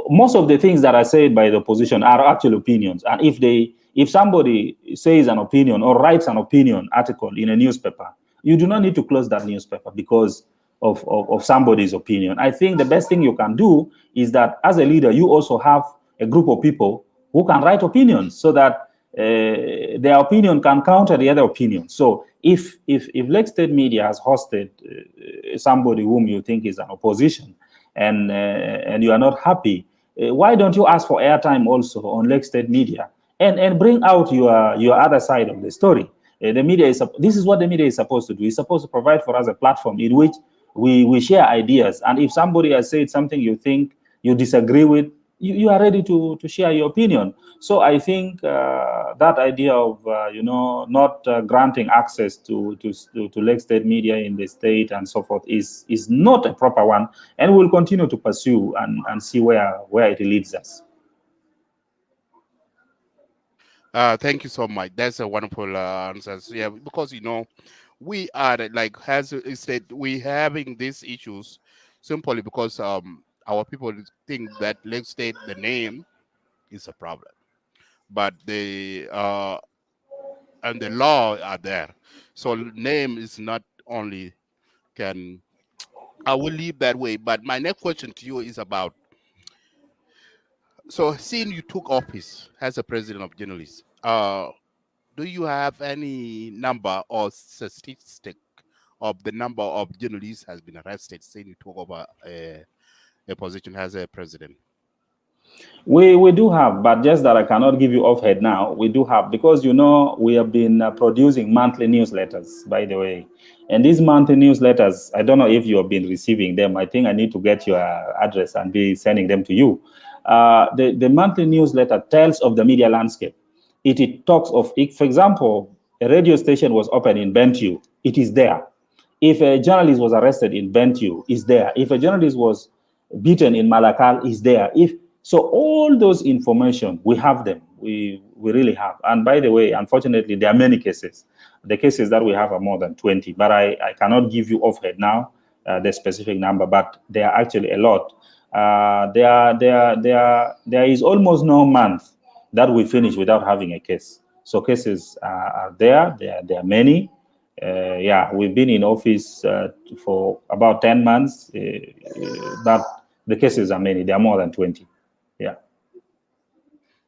most of the things that are said by the opposition are actual opinions, and if somebody says an opinion or writes an opinion article in a newspaper, you do not need to close that newspaper because of somebody's opinion. I think the best thing you can do is that as a leader, you also have a group of people who can write opinions, so that their opinion can counter the other opinion. So if Lake State Media has hosted somebody whom you think is an opposition, and you are not happy, why don't you ask for airtime also on Lake State Media and bring out your other side of the story? The media this is what the media is supposed to do. It's supposed to provide for us a platform in which we share ideas. And if somebody has said something you think you disagree with, you are ready to share your opinion. So I think that idea of not granting access to Lake State Media in the state and so forth is not a proper one, and we'll continue to pursue and see where it leads us. Thank you so much. That's a wonderful answer. Yeah, because we are, like, as I said, we having these issues simply because our people think that Lake State, the name, is a problem, but the and the law are there. So name is not only can. I will leave that way. But my next question to you is about. So, seeing you took office as a president of journalists, do you have any number or statistic of the number of journalists has been arrested since you took over a position as a president? We do have, but just that I cannot give you off head now. We do have, because we have been producing monthly newsletters, by the way. And these monthly newsletters, I don't know if you have been receiving them. I think I need to get your address and be sending them to you. The monthly newsletter tells of the media landscape. It talks of, for example, a radio station was opened in Bentiu, it is there. If a journalist was arrested in Bentiu, it's there. If a journalist was beaten in Malakal, it's there. So all those information, we have them. We really have. And by the way, unfortunately, there are many cases. The cases that we have are more than 20, but I cannot give you off head now the specific number, but there are actually a lot. There is almost no month that we finish without having a case. So cases are there. There are many. We've been in office for about 10 months, but the cases are many. There are more than 20. Yeah.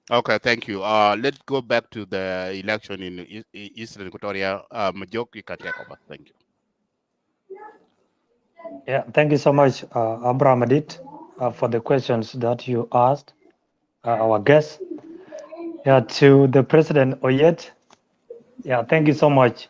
Okay, thank you. Let's go back to the election in Eastern Equatoria. Majok, you can take over. Thank you. Yeah, thank you so much, Abraham Adit, for the questions that you asked our guests. Yeah, to the President Oyet, yeah, thank you so much.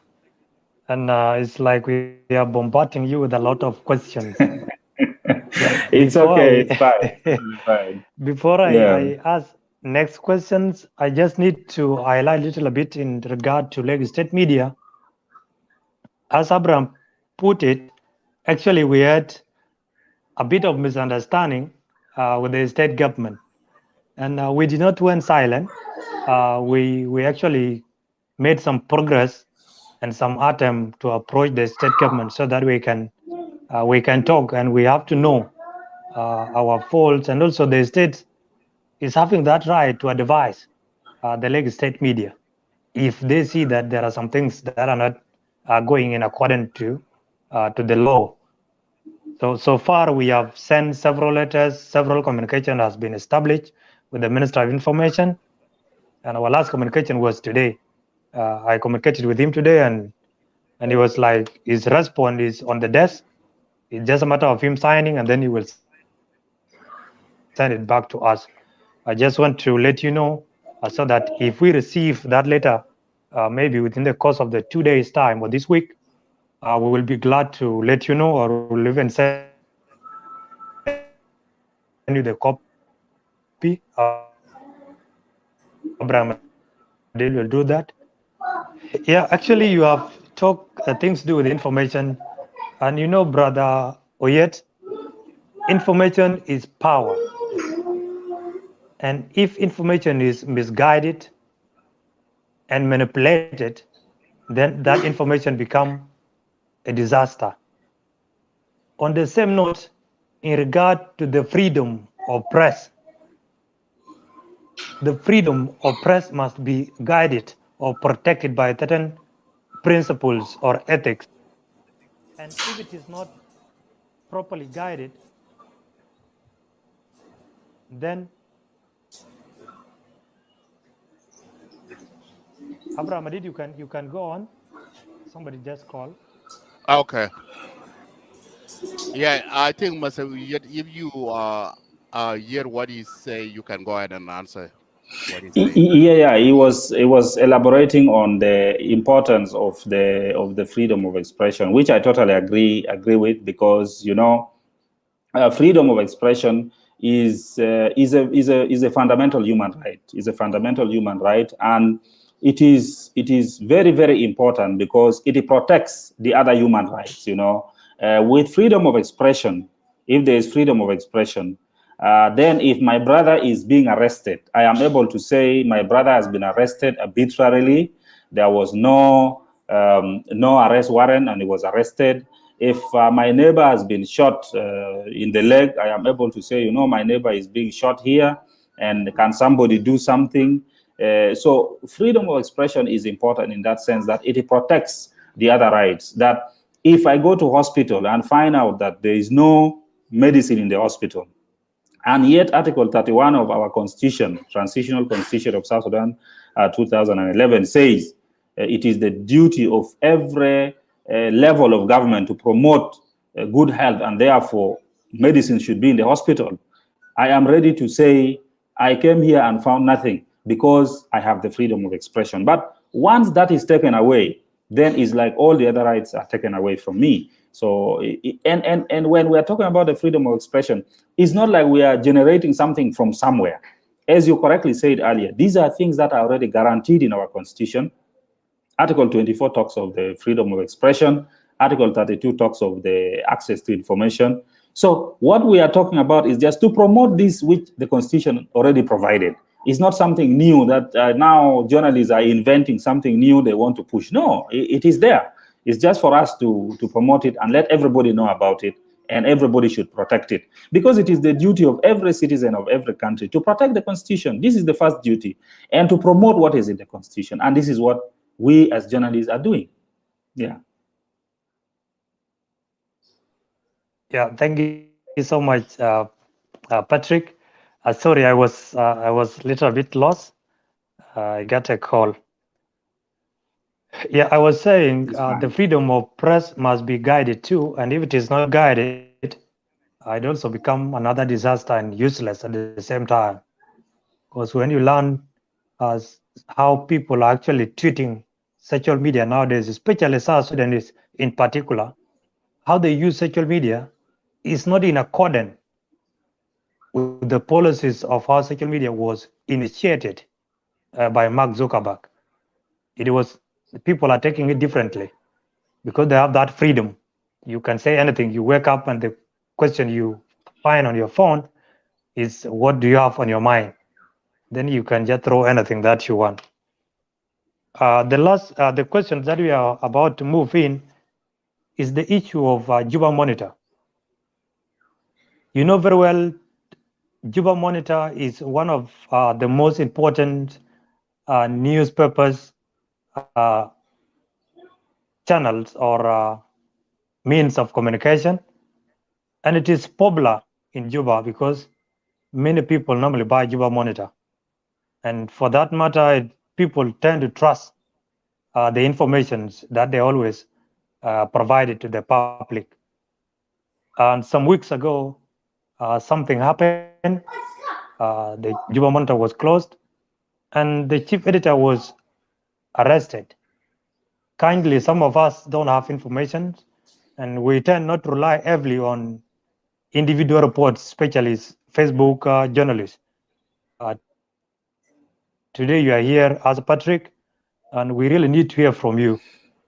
And it's like we are bombarding you with a lot of questions. Yeah, It's before okay. I It's fine. It's fine. before Yeah. I ask next questions, I just need to highlight a little bit in regard to Lagos State media. As Abraham put it, actually we had a bit of misunderstanding with the state government, and we did not went silent. We actually made some progress and some attempt to approach the state government so that we can talk, and we have to know our faults, and also the state is having that right to advise the Lagos State media if they see that there are some things that are not going in accordance to the law. So far, we have sent several letters, several communication has been established with the Minister of Information, and our last communication was today. I communicated with him today, and he was like, his response is on the desk. It's just a matter of him signing, and then he will send it back to us. I just want to let you know so that if we receive that letter, maybe within the course of the 2 days' time or this week, we will be glad to let you know, or we'll even send you the copy. Abraham Adil will do that. Yeah, actually, you have talked things to do with information. And brother Oyet, information is power. And if information is misguided and manipulated, then that information becomes a disaster. On the same note, in regard to the freedom of press, the freedom of press must be guided or protected by certain principles or ethics. And if it is not properly guided, then Abraham Adid, you can go on. Somebody just called. Okay. Yeah, I think if you hear what he say, you can go ahead and answer what he's saying. Yeah. He was elaborating on the importance of the freedom of expression, which I totally agree with, because freedom of expression is a fundamental human right. Is a fundamental human right, and it is very, very important because it protects the other human rights. With freedom of expression, if there is freedom of expression, then if my brother is being arrested, I am able to say my brother has been arrested arbitrarily. There was no arrest warrant, and he was arrested. If my neighbor has been shot in the leg, I am able to say, my neighbor is being shot here, and can somebody do something? So freedom of expression is important in that sense, that it protects the other rights. That if I go to hospital and find out that there is no medicine in the hospital, and yet Article 31 of our Constitution, Transitional Constitution of South Sudan, 2011, says it is the duty of every level of government to promote good health, and therefore medicine should be in the hospital. I am ready to say I came here and found nothing because I have the freedom of expression. But once that is taken away, then it's like all the other rights are taken away from me. So, and when we are talking about the freedom of expression, it's not like we are generating something from somewhere. As you correctly said earlier, these are things that are already guaranteed in our Constitution. Article 24 talks of the freedom of expression. Article 32 talks of the access to information. So what we are talking about is just to promote this which the Constitution already provided. It's not something new that now journalists are inventing something new they want to push. No, it is there. It's just for us to promote it and let everybody know about it, and everybody should protect it, because it is the duty of every citizen of every country to protect the Constitution. This is the first duty, and to promote what is in the Constitution. And this is what we as journalists are doing. Yeah. Yeah, thank you so much, Patrick. Sorry, I was a little bit lost. I got a call. Yeah, I was saying the freedom of press must be guided too, and if it is not guided, it also become another disaster and useless at the same time. Because when you learn how people are actually treating social media nowadays, especially South Sudanese in particular, how they use social media is not in accordance with the policies of how social media was initiated by Mark Zuckerberg. People are taking it differently because they have that freedom. You can say anything. You wake up and the question you find on your phone is, what do you have on your mind? Then you can just throw anything that you want. The question that we are about to move in is the issue of Juba Monitor. You know very well, Juba Monitor is one of the most important newspapers channels or means of communication, and it is popular in Juba because many people normally buy Juba Monitor, and for that matter, people tend to trust the information that they always provided to the public. And some weeks ago, something happened. The Juba Monitor was closed, and the chief editor was arrested. Kindly, some of us don't have information, and we tend not to rely heavily on individual reports, especially Facebook journalists. Today you are here as Patrick, and we really need to hear from you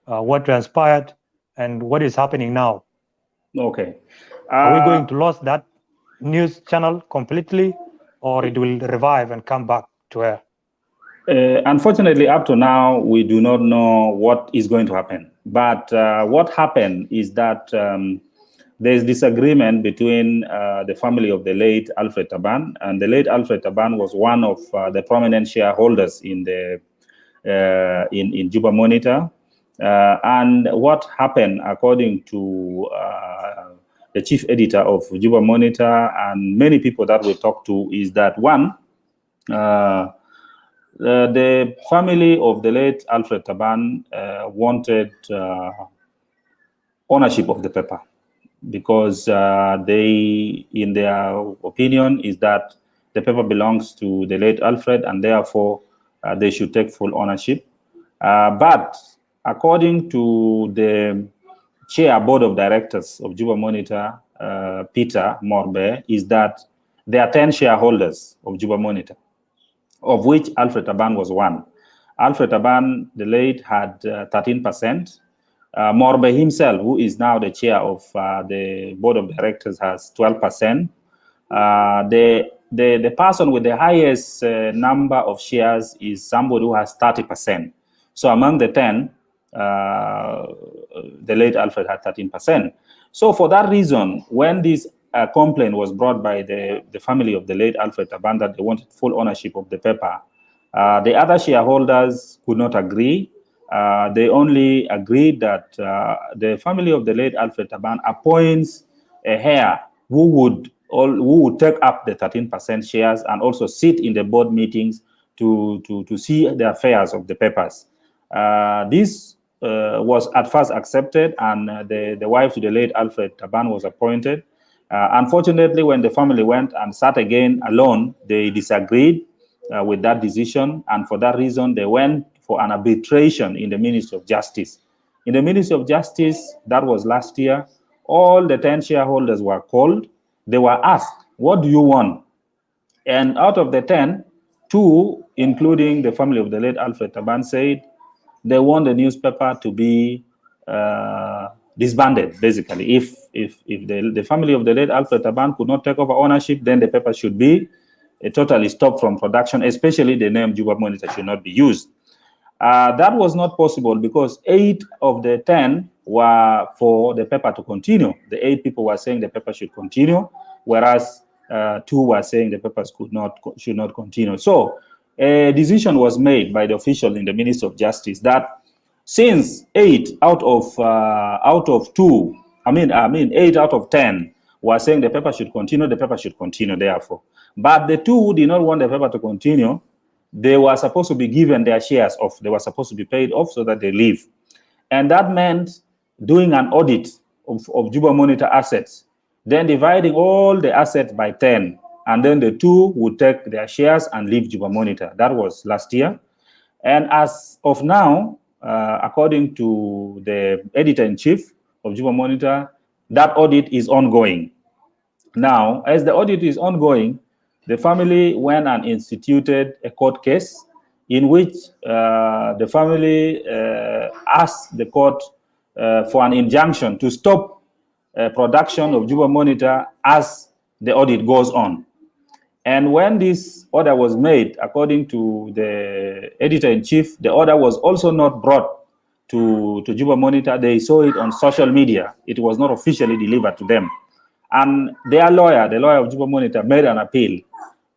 what transpired and what is happening now. Okay. Are we going to lose that news channel completely, or it will revive and come back to air? Unfortunately, up to now, we do not know what is going to happen. But what happened is that there's disagreement between the family of the late Alfred Taban, and the late Alfred Taban was one of the prominent shareholders in the in Juba Monitor. And what happened, according to the chief editor of Juba Monitor and many people that we talked to, is that one, the family of the late Alfred Taban wanted ownership of the paper because they, in their opinion, is that the paper belongs to the late Alfred and therefore they should take full ownership. But according to the chair board of directors of Juba Monitor, Peter Morbe, is that there are 10 shareholders of Juba Monitor, of which Alfred Taban was one. Alfred Taban, the late, had 13%. Morbe himself, who is now the chair of the board of directors, has 12%. The person with the highest number of shares is somebody who has 30%. So among the 10, the late Alfred had 13%. So for that reason, when this complaint was brought by the family of the late Alfred Taban that they wanted full ownership of the paper, the other shareholders could not agree. They only agreed that the family of the late Alfred Taban appoints a heir who would take up the 13% shares and also sit in the board meetings to see the affairs of the papers. This was at first accepted, and the wife to the late Alfred Taban was appointed. Unfortunately, when the family went and sat again alone, they disagreed with that decision, and for that reason, they went for an arbitration in the Ministry of Justice. In the Ministry of Justice, that was last year, all the 10 shareholders were called. They were asked, what do you want? And out of the 10, 2, including the family of the late Alfred Taban, said they want the newspaper to be disbanded, basically. If the family of the late Alfred Taban could not take over ownership, then the paper should be totally stopped from production, especially the name Juba Monitor should not be used. That was not possible because 8 of the 10 were for the paper to continue. The 8 people were saying the paper should continue, whereas 2 were saying the papers should not continue. So a decision was made by the official in the Ministry of Justice that since 8 out of 10 was saying the paper should continue, therefore. But the two who did not want the paper to continue, they were supposed to be given their shares off. They were supposed to be paid off so that they leave. And that meant doing an audit of Juba Monitor assets, then dividing all the assets by 10, and then the two would take their shares and leave Juba Monitor. That was last year. And as of now, according to the editor-in-chief of Juba Monitor, that audit is ongoing. Now, as the audit is ongoing, the family went and instituted a court case in which the family asked the court for an injunction to stop production of Juba Monitor as the audit goes on. And when this order was made, according to the editor-in-chief, the order was also not brought to Juba Monitor. They saw it on social media. It was not officially delivered to them. And their lawyer, the lawyer of Juba Monitor, made an appeal.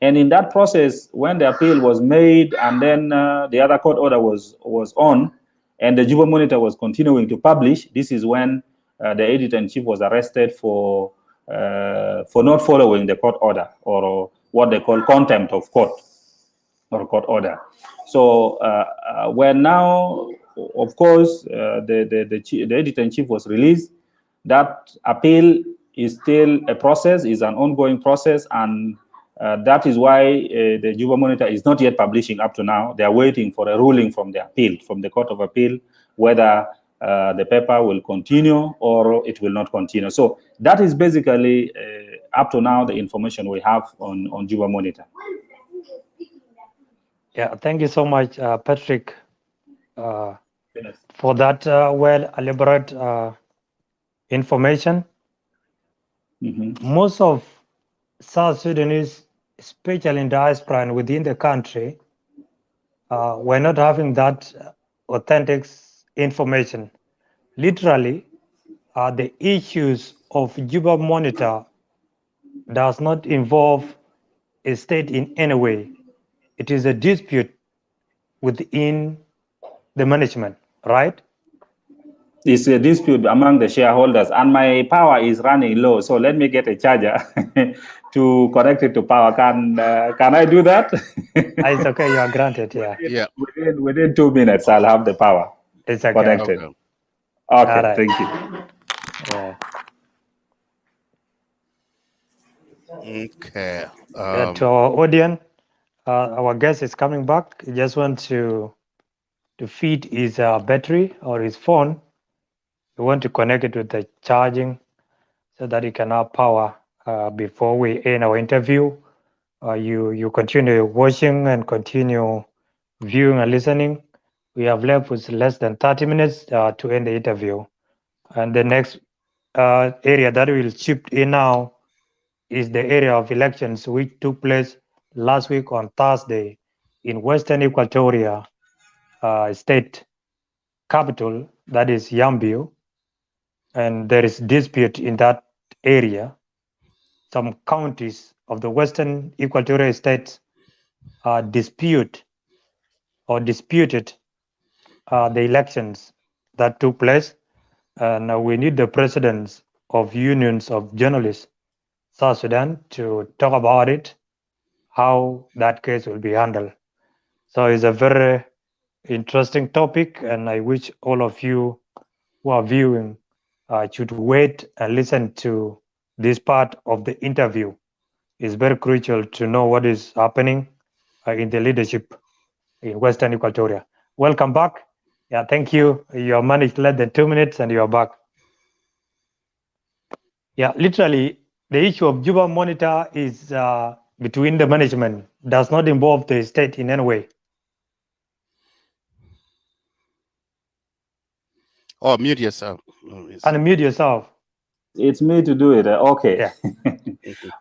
And in that process, when the appeal was made and then the other court order was on, and the Juba Monitor was continuing to publish, this is when the editor-in-chief was arrested for not following the court order, or what they call contempt of court, or court order. So when now, of course, the editor-in-chief was released, that appeal is still a process, is an ongoing process, and that is why the Juba Monitor is not yet publishing up to now. They are waiting for a ruling from the appeal, from the Court of Appeal, whether the paper will continue or it will not continue. So that is basically up to now the information we have on Juba Monitor. Yeah, thank you so much, Patrick, for that well elaborate information. Most of South Sudanese, especially in diaspora and within the country, we're not having that authentic information. Literally, the issues of Juba Monitor does not involve a state in any way. It is a dispute within the management, right? It's a dispute among the shareholders, and my power is running low. So let me get a charger to connect it to power. Can I do that? It's okay. You are granted. Yeah. Within 2 minutes, I'll have the power connected. Okay. Right. Thank you. Yeah. Okay. To our audience, our guest is coming back. He just want to feed his battery or his phone. We want to connect it with the charging so that it can have power before we end our interview. You continue watching and continue viewing and listening. We have left with less than 30 minutes to end the interview. And the next area that we'll shift in now is the area of elections, which took place last week on Thursday in Western Equatoria State capital, that is Yambio. And there is dispute in that area. Some counties of the Western Equatoria State disputed the elections that took place. And we need the presidents of unions of journalists, South Sudan, to talk about it, how that case will be handled. So it's a very interesting topic, and I wish all of you who are viewing should wait and listen to this part of the interview. It's very crucial to know what is happening in the leadership in Western Equatoria. Welcome back. Yeah, thank you. You have managed less than 2 minutes and you are back. Yeah, literally, the issue of Juba Monitor is between the management, does not involve the state in any way. Oh, mute yourself. Unmute yourself. It's me to do it. Okay. Yeah.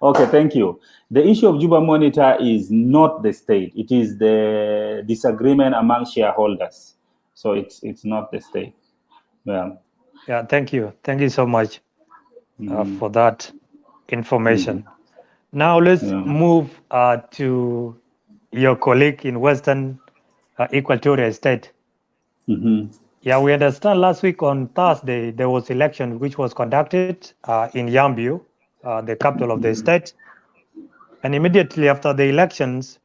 Okay, thank you. The issue of Juba Monitor is not the state. It is the disagreement among shareholders. So it's not the state. Yeah, thank you. Thank you so much for that information. Now let's move to your colleague in Western Equatoria State. Yeah, we understand last week on Thursday there was election which was conducted in Yambio, the capital of the state. And immediately after the elections,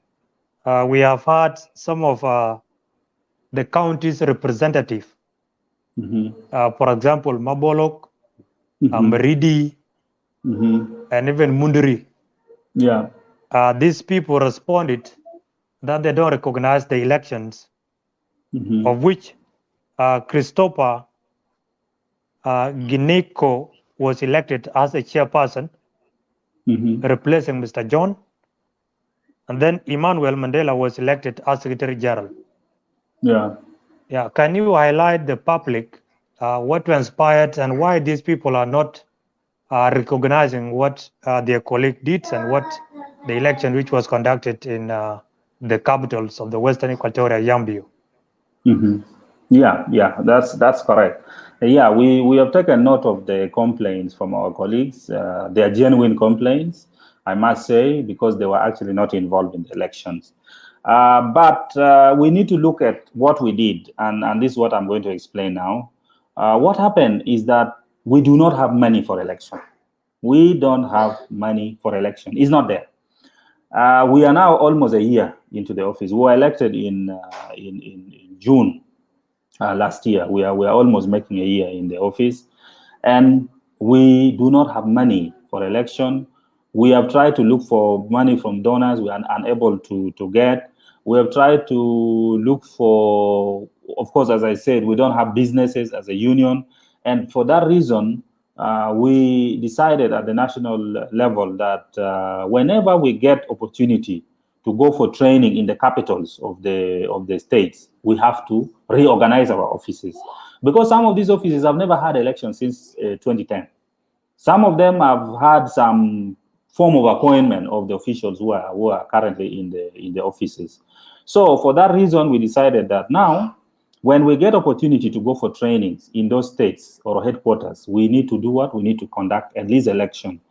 we have had some of the county's representative. For example, Mabolok, Meridi, and even Munduri. Yeah. These people responded that they don't recognize the elections, of which Christopher Gaaniko was elected as a chairperson, replacing Mr. John. And then Emmanuel Mandela was elected as Secretary General. Yeah. Yeah. Can you highlight the public what transpired and why these people are not recognizing what their colleague did and what the election which was conducted in the capitals of the Western Equatoria, Yambio? Yeah, that's correct. Yeah, we have taken note of the complaints from our colleagues. They are genuine complaints, I must say, because they were actually not involved in the elections. But we need to look at what we did, and this is what I'm going to explain now. What happened is that we do not have money for election. We don't have money for election. It's not there. We are now almost a year into the office. We were elected in June last year. We are almost making a year in the office, and we do not have money for election. We have tried to look for money from donors. We are unable to get. We have tried to look for, of course, as I said, we don't have businesses as a union, and for that reason, we decided at the national level that whenever we get opportunity to go for training in the capitals of the states, we have to reorganize our offices, because some of these offices have never had elections since 2010. Some of them have had some form of appointment of the officials who are currently in the offices. So for that reason, we decided that now, when we get opportunity to go for trainings in those states or headquarters, we need to do what? We need to conduct at least election.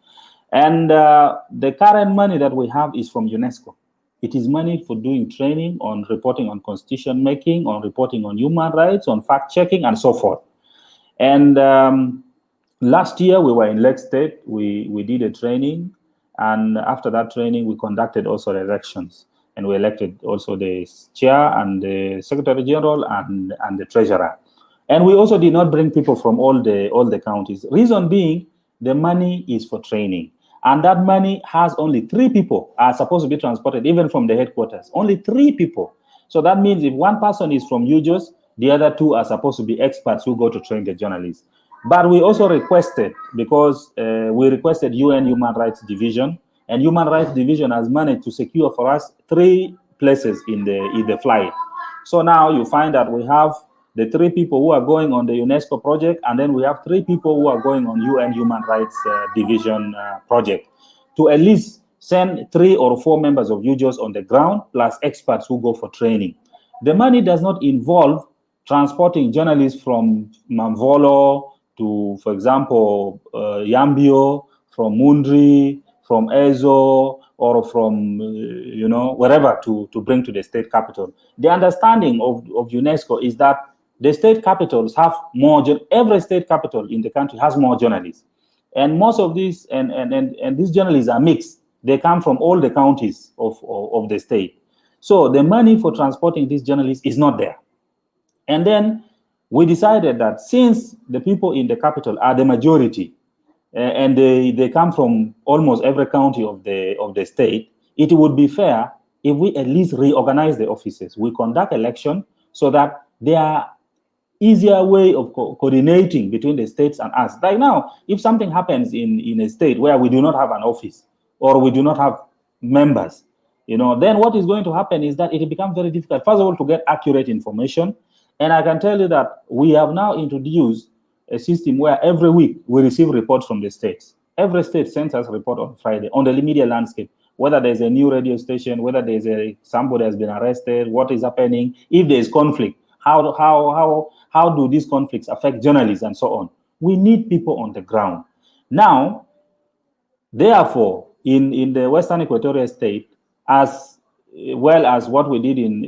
And the current money that we have is from UNESCO. It is money for doing training on reporting on constitution making, on reporting on human rights, on fact checking, and so forth. And last year we were in Lake State. We did a training, and after that training, we conducted also elections. And we elected also the chair and the secretary general and the treasurer. And we also did not bring people from all the counties. Reason being, the money is for training. And that money has only 3 people are supposed to be transported, even from the headquarters. Only 3 people. So that means if one person is from Ujoss, the other 2 are supposed to be experts who go to train the journalists. But we also requested, because we requested UN Human Rights Division, and Human Rights Division has managed to secure for us 3 places in the flight. So now you find that we have the 3 people who are going on the UNESCO project, and then we have 3 people who are going on UN Human Rights Division project, to at least send 3 or 4 members of Ujoss on the ground, plus experts who go for training. The money does not involve transporting journalists from Mamvolo to, for example, Yambio, from Mundri, from Ezo, or from wherever to bring to the state capital. The understanding of UNESCO is that the state capitals have more. Every state capital in the country has more journalists, and most of these and these journalists are mixed. They come from all the counties of the state. So the money for transporting these journalists is not there. And then we decided that since the people in the capital are the majority, and they come from almost every county of the state, it would be fair if we at least reorganize the offices. We conduct election so that there are easier way of coordinating between the states and us. Like now, if something happens in a state where we do not have an office or we do not have members, then what is going to happen is that it becomes very difficult, first of all, to get accurate information. And I can tell you that we have now introduced a system where every week we receive reports from the states. Every state sends us a report on Friday on the media landscape, whether there's a new radio station, whether there's somebody has been arrested, what is happening, if there's conflict, how do these conflicts affect journalists and so on. We need people on the ground. Now, therefore, in the Western Equatoria State, as well as what we did in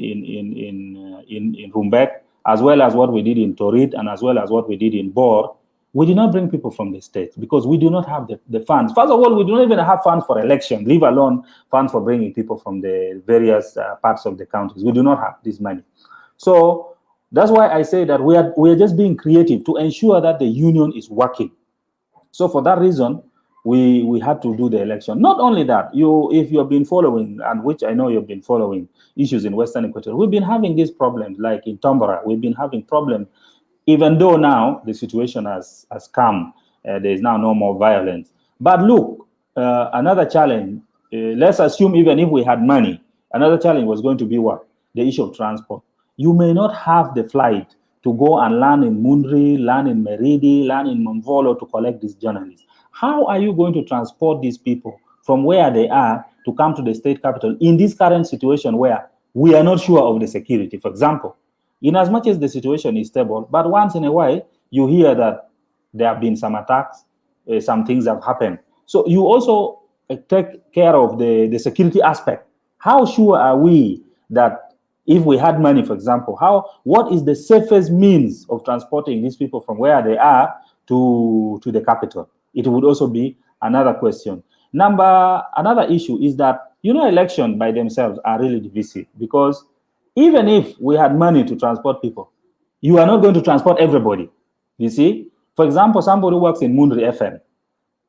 Rumbek, as well as what we did in Torit, and as well as what we did in Bor, We did not bring people from the states because we do not have the funds. First of all, we do not even have funds for election, leave alone funds for bringing people from the various parts of the countries. We do not have this money. So that's why I say that we are just being creative to ensure that the union is working. So for that reason, we had to do the election. Not only that, if you have been following, and which I know you've been following, issues in Western Equatoria, we've been having these problems, like in Tombora, we've been having problems, even though now the situation has come, there is now no more violence. But look, another challenge, let's assume even if we had money, another challenge was going to be what? The issue of transport. You may not have the flight to go and land in Mundri, land in Meridi, land in Monvolo to collect these journalists. How are you going to transport these people from where they are to come to the state capital in this current situation where we are not sure of the security? For example, in as much as the situation is stable, but once in a while, you hear that there have been some attacks, some things have happened. So you also take care of the security aspect. How sure are we that if we had money, for example, what is the safest means of transporting these people from where they are to the capital? It would also be another question. Another issue is that, elections by themselves are really divisive, because even if we had money to transport people, you are not going to transport everybody. You see, for example, somebody who works in Mundri FM.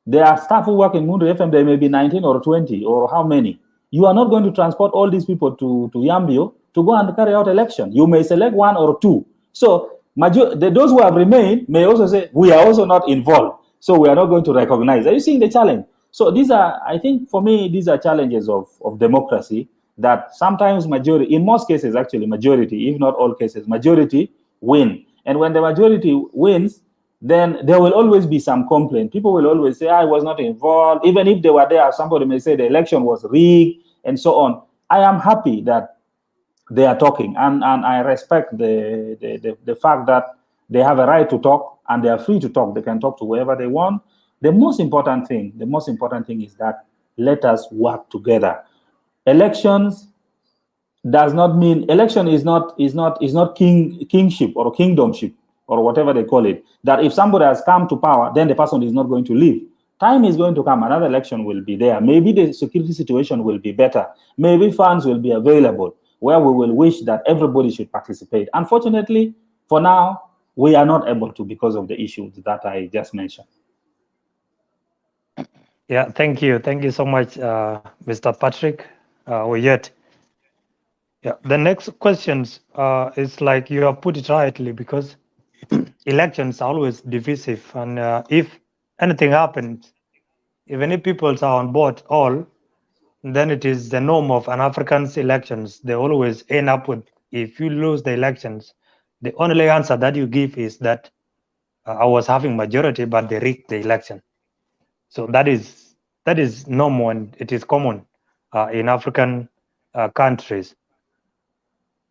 There are staff who work in Mundri FM, there may be 19 or 20 or how many. You are not going to transport all these people to Yambio to go and carry out election. You may select one or two. So those who have remained may also say, we are also not involved, so we are not going to recognize. Are you seeing the challenge? So these are, I think for me, these are challenges of democracy, that sometimes majority, in most cases actually majority, if not all cases, majority win. And when the majority wins, then there will always be some complaint. People will always say, I was not involved. Even if they were there, somebody may say the election was rigged and so on. I am happy that they are talking, and I respect the fact that they have a right to talk and they are free to talk. They can talk to whoever they want. The most important thing is that let us work together. Elections does not mean, election is not kingship or kingdomship or whatever they call it, that if somebody has come to power, then the person is not going to leave. Time is going to come, another election will be there. Maybe the security situation will be better. Maybe funds will be available where we will wish that everybody should participate. Unfortunately, for now, we are not able to because of the issues that I just mentioned. Yeah, thank you. Thank you so much, Mr. Patrick Oyet. Yeah, the next questions is like you have put it rightly, because elections are always divisive, and if anything happens, even if people are on board all, then it is the norm of an African's elections. They always end up with, if you lose the elections, the only answer that you give is that I was having majority, but they rigged the election. So that is normal, and it is common in African countries.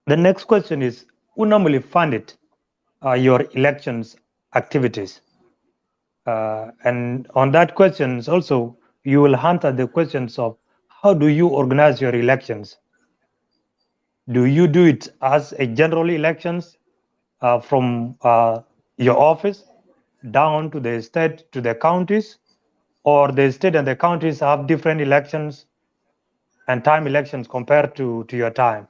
The next question is, who normally funded your elections activities? And on that questions also, you will answer the questions of how do you organize your elections? Do you do it as a general elections from your office down to the state, to the counties, or the state and the counties have different elections and time elections compared to your time?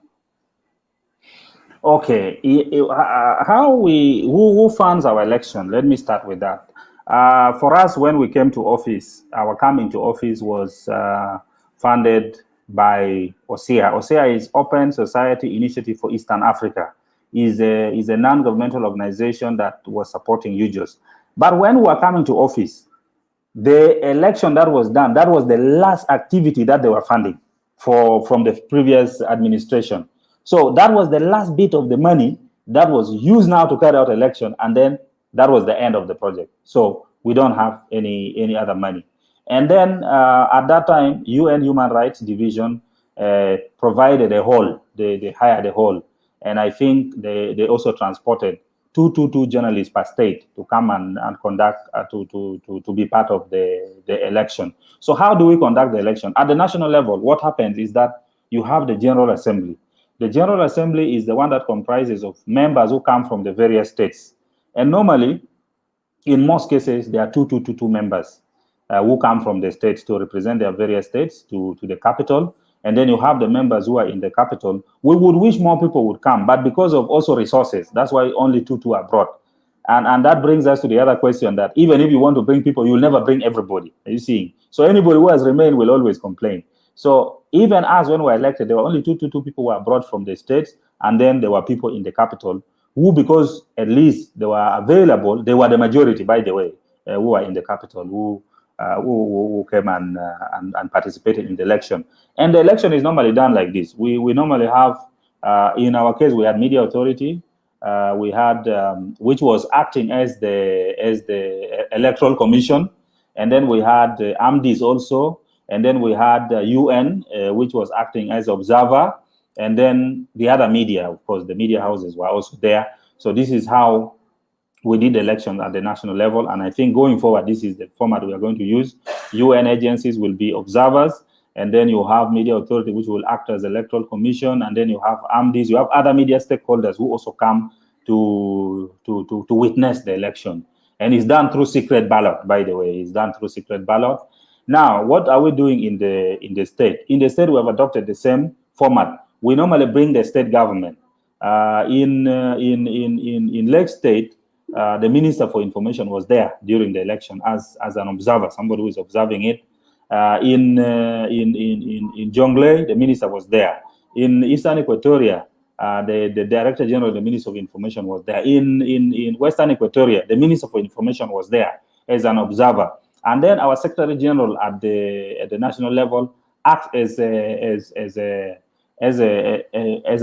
Okay, who funds our election? Let me start with that. For us, when we came to office, our coming to office was funded by OSEA. OSEA is Open Society Initiative for Eastern Africa. Is a non-governmental organization that was supporting Ujoss. But when we were coming to office, the election that was done, that was the last activity that they were funding from the previous administration. So that was the last bit of the money that was used now to carry out election, and then that was the end of the project. So we don't have any other money. And then at that time, UN Human Rights Division provided a hall. They hired a hall, and I think they also transported 222 journalists per state to come and conduct to be part of the election. So how do we conduct the election? At the national level, what happens is that you have the General Assembly. The General Assembly is the one that comprises of members who come from the various states. And normally, in most cases, there are two members who come from the states to represent their various states to the capital. And then you have the members who are in the capital. We would wish more people would come, but because of also resources, that's why only two are brought. And that brings us to the other question that even if you want to bring people, you'll never bring everybody. Are you seeing? So anybody who has remained will always complain. So even as when we were elected, there were only two people who were brought from the states, and then there were people in the capital who, because at least they were available, they were the majority, by the way, who were in the capital, who came and participated in the election. And the election is normally done like this. We normally have, in our case, we had media authority, we had, which was acting as the electoral commission, and then we had AMDIS also, and then we had UN, which was acting as observer, and then the other media, of course, the media houses were also there. So this is how we did elections at the national level, and I think going forward, this is the format we are going to use. UN agencies will be observers, and then you have media authority, which will act as electoral commission, and then you have AMDIS, you have other media stakeholders who also come to witness the election. And it's done through secret ballot, by the way. It's done through secret ballot. Now, what are we doing in the state? In the state, we have adopted the same format. We normally bring the state government. In Lake State, the Minister for Information was there during the election as an observer, somebody who is observing it. In Jonglei, the minister was there. In Eastern Equatoria, the Director General of the Ministry of Information was there. In Western Equatoria, the Minister for Information was there as an observer. And then our Secretary General at the national level acts as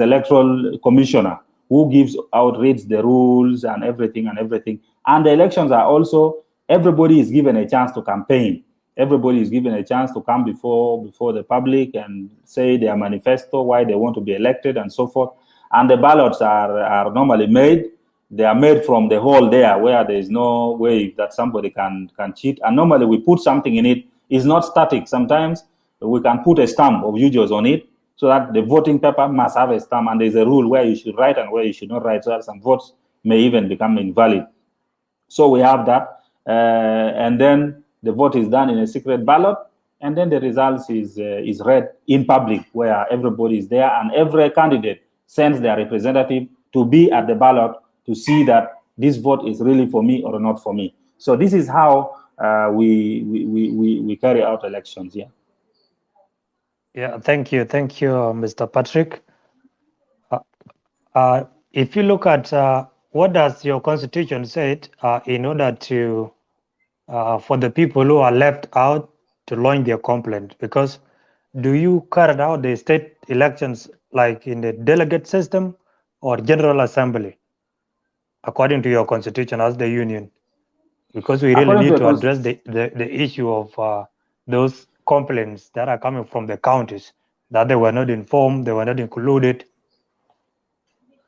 electoral commissioner who reads the rules and everything. And the elections are also, everybody is given a chance to campaign. Everybody is given a chance to come before the public and say their manifesto, why they want to be elected and so forth. And the ballots are normally made. They are made from the hall there where there is no way that somebody can cheat. And normally we put something in it. It's not static. Sometimes we can put a stamp of Ujoss on it so that the voting paper must have a stamp, and there's a rule where you should write and where you should not write, so that some votes may even become invalid. So we have that. And then the vote is done in a secret ballot, and then the results is read in public where everybody is there, and every candidate sends their representative to be at the ballot to see that this vote is really for me or not for me. So this is how we carry out elections. Yeah, thank you, Mr. Patrick. If you look at what does your constitution say in order to for the people who are left out to launch their complaint, because do you carry out the state elections like in the delegate system or general assembly according to your constitution as the union? Because we really need to address the issue of those complaints that are coming from the counties, that they were not informed, they were not included.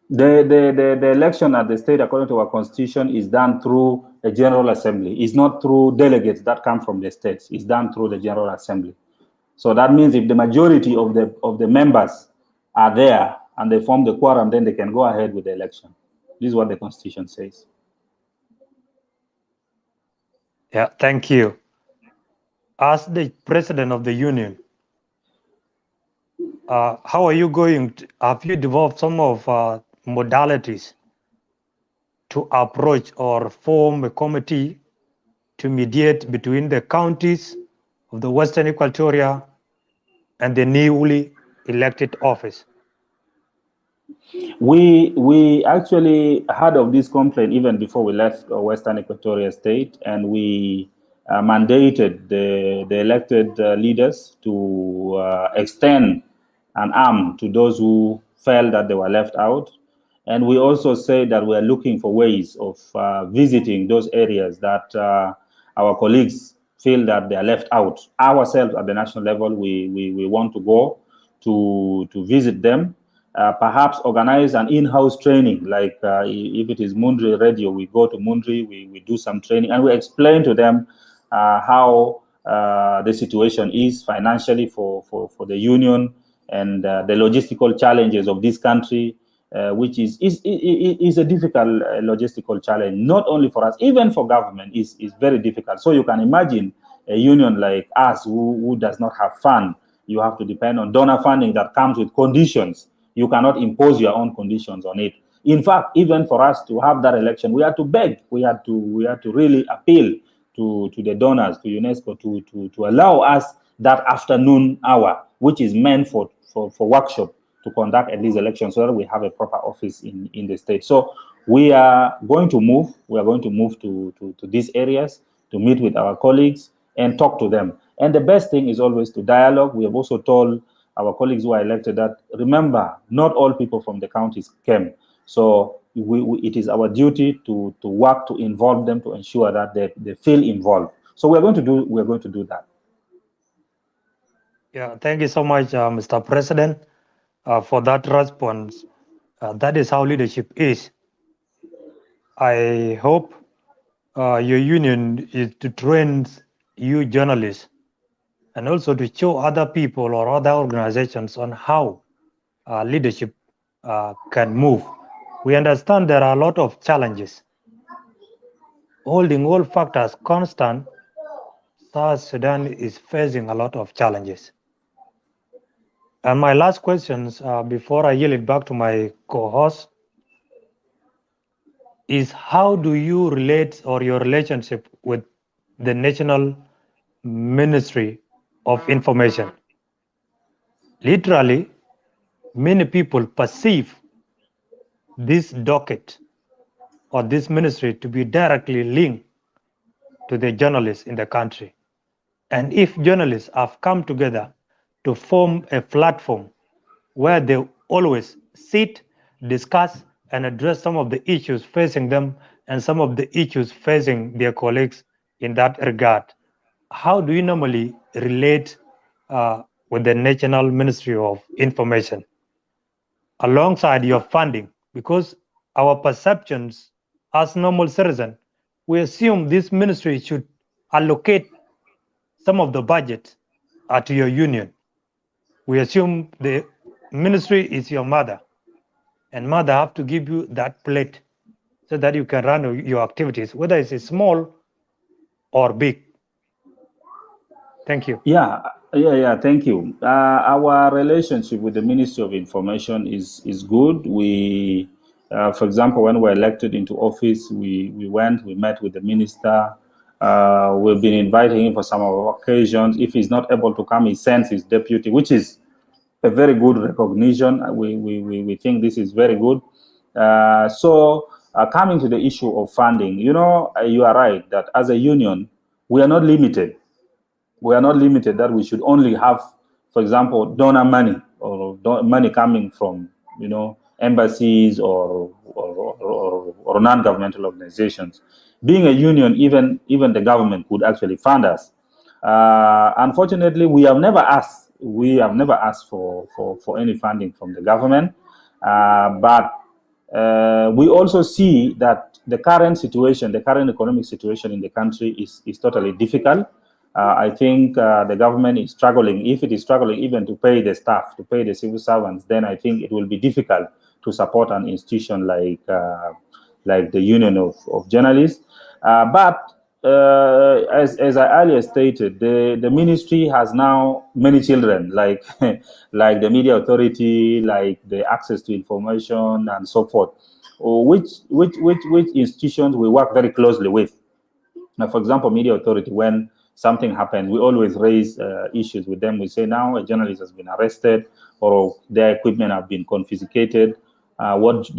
The election at the state, according to our constitution, is done through a general assembly. It's not through delegates that come from the states. It's done through the general assembly. So that means if the majority of the members are there and they form the quorum, then they can go ahead with the election. This is what the constitution says. Yeah, thank you. As the president of the union, how are you going to, have you developed some of modalities to approach or form a committee to mediate between the counties of the Western Equatoria and the newly elected office? We actually heard of this complaint even before we left Western Equatoria State, and we mandated the elected leaders to extend an arm to those who felt that they were left out. And we also say that we are looking for ways of visiting those areas that our colleagues feel that they are left out. Ourselves at the national level, we want to go to visit them. Perhaps organize an in-house training, like if it is Mundri Radio, we go to Mundri, we do some training, and we explain to them how the situation is financially for the union, and the logistical challenges of this country, which is a difficult logistical challenge, not only for us, even for government is very difficult. So you can imagine a union like us who does not have fund. You have to depend on donor funding that comes with conditions. You cannot impose your own conditions on it. In fact, even for us to have that election, we had to beg. We had to really appeal to the donors, to UNESCO, to allow us that afternoon hour, which is meant for workshop, to conduct at least elections, so that we have a proper office in the state. So we are going to move. We are going to move to these areas to meet with our colleagues and talk to them. And the best thing is always to dialogue. We have also told our colleagues who are elected that, remember, not all people from the counties came. So it is our duty to work to involve them, to ensure that they feel involved. So we're going to do that. Yeah, thank you so much, Mr. President, for that response. That is how leadership is. I hope your union is to train you journalists and also to show other people or other organizations on how leadership can move. We understand there are a lot of challenges. Holding all factors constant, South Sudan is facing a lot of challenges. And my last questions, before I yield it back to my co-host, is how do you relate, or your relationship with the National Ministry of Information? Literally, many people perceive this docket or this ministry to be directly linked to the journalists in the country. And if journalists have come together to form a platform where they always sit, discuss, and address some of the issues facing them and some of the issues facing their colleagues in that regard, how do you normally relate with the National Ministry of Information alongside your funding? Because our perceptions as normal citizens, we assume this ministry should allocate some of the budget to your union. We assume the ministry is your mother, and mother have to give you that plate so that you can run your activities, whether it's small or big. Thank you. Yeah, thank you. Our relationship with the Ministry of Information is good. We, for example, when we were elected into office, we met with the minister. We've been inviting him for some of our occasions. If he's not able to come, he sends his deputy, which is a very good recognition. We think this is very good. So coming to the issue of funding, you are right that as a union, we are not limited. We are not limited that we should only have, for example, donor money or money coming from, embassies or non-governmental organizations. Being a union, even the government could actually fund us. Unfortunately, we have never asked for any funding from the government, but we also see that the current economic situation in the country is totally difficult. I think the government is struggling. If it is struggling even to pay the staff, to pay the civil servants, then I think it will be difficult to support an institution like the Union of Journalists. But as I earlier stated, the ministry has now many children, like like the Media Authority, like the Access to Information, and so forth. Which institutions we work very closely with. Now, for example, Media Authority, when something happens, we always raise issues with them. We say, now a journalist has been arrested or their equipment have been confiscated. What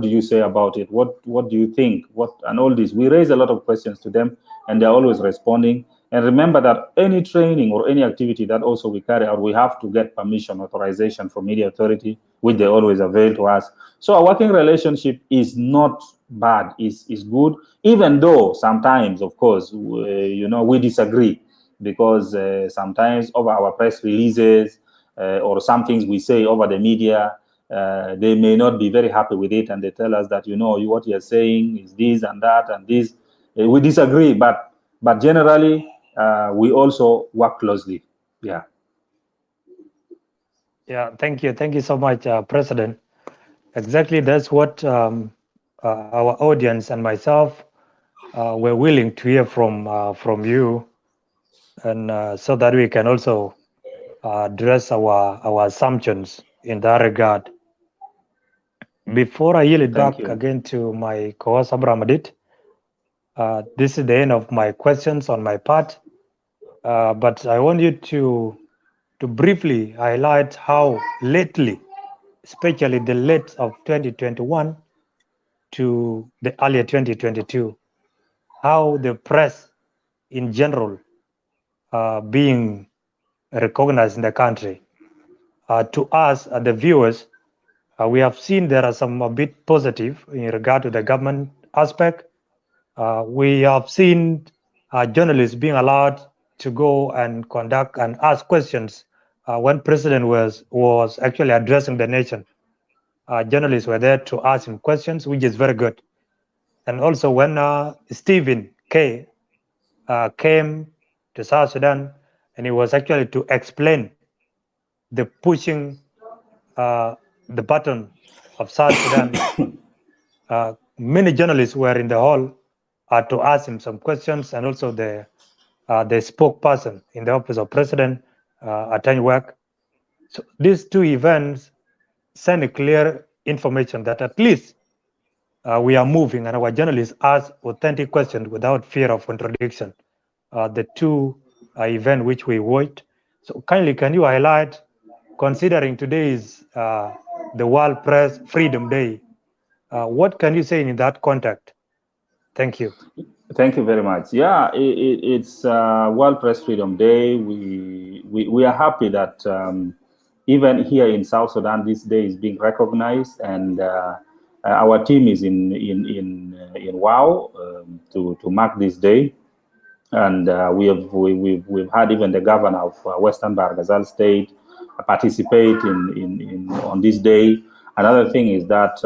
do you say about it? What do you think? And all this. We raise a lot of questions to them, and they're always responding. And remember that any training or any activity that also we carry out, we have to get permission, authorization from Media Authority, which they always avail to us. So our working relationship is not bad, is good, even though sometimes, of course, we disagree, because sometimes over our press releases or some things we say over the media, they may not be very happy with it, and they tell us that what you're saying is this and that and this. We disagree, but generally we also work closely. Yeah, thank you so much, President. exactly that's what our audience and myself were willing to hear from you, and so that we can also address our assumptions in that regard. Before I yield it Thank back you. again to my co-host Abraham Adit, this is the end of my questions on my part. But I want you to briefly highlight how lately, especially the late of 2021 to the earlier 2022, how the press in general being recognized in the country. To us, the viewers, we have seen there are some a bit positive in regard to the government aspect. We have seen journalists being allowed to go and conduct and ask questions when President was actually addressing the nation. Journalists were there to ask him questions, which is very good. And also when Stephen K came to South Sudan, and he was actually to explain the pushing the button of South Sudan. Many journalists were in the hall to ask him some questions, and also the spokesperson in the office of President, Atanyuak. So these two events send a clear information that at least we are moving, and our journalists ask authentic questions without fear of contradiction. The two events which we watched. So kindly, can you highlight, considering today is the World Press Freedom Day, what can you say in that context? Thank you. Thank you very much. Yeah, it's World Press Freedom Day. We are happy that even here in South Sudan, this day is being recognized, and our team is in WOW to mark this day. And we've had even the governor of Western Equatoria State participate in on this day. Another thing is that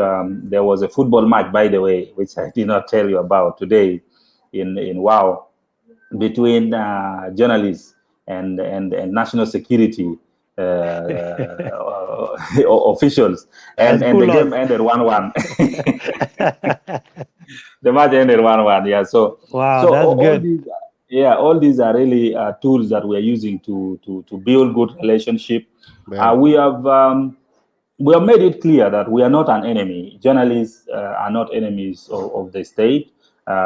there was a football match, by the way, which I did not tell you about today in WOW, between journalists and national security officials, and the game ended 1-1. The match ended 1-1. Yeah, so wow, so that's good. all these are really tools that we are using to build good relationship. We have made it clear that we are not an enemy. Journalists are not enemies of the state.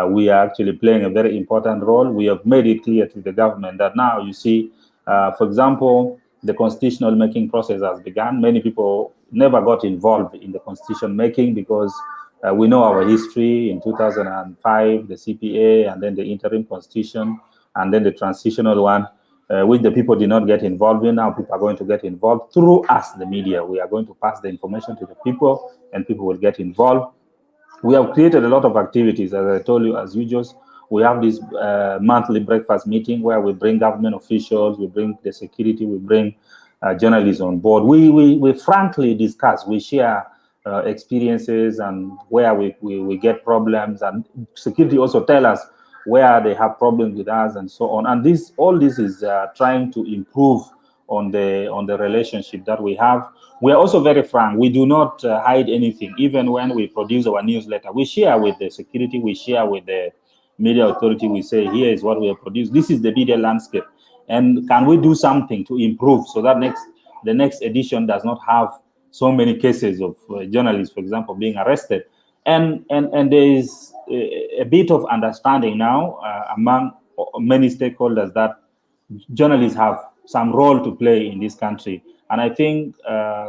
We are actually playing a very important role. We have made it clear to the government that now, you see, for example, the constitutional making process has begun. Many people never got involved in the constitution making because we know our history. In 2005, the CPA, and then the interim constitution, and then the transitional one, which the people did not get involved in. Now people are going to get involved through us, the media. We are going to pass the information to the people, and people will get involved. We have created a lot of activities, as I told you, as Ujoss. We have this monthly breakfast meeting where we bring government officials, we bring the security, we bring journalists on board. We frankly discuss, we share experiences and where we get problems, and security also tell us where they have problems with us and so on. And all this is trying to improve on the relationship that we have. We are also very frank. We do not hide anything. Even when we produce our newsletter, we share with the security, we share with the media authority. We say, here is what we have produced. This is the media landscape, and can we do something to improve so that the next edition does not have so many cases of journalists, for example, being arrested. And there is a bit of understanding now among many stakeholders that journalists have some role to play in this country. And I think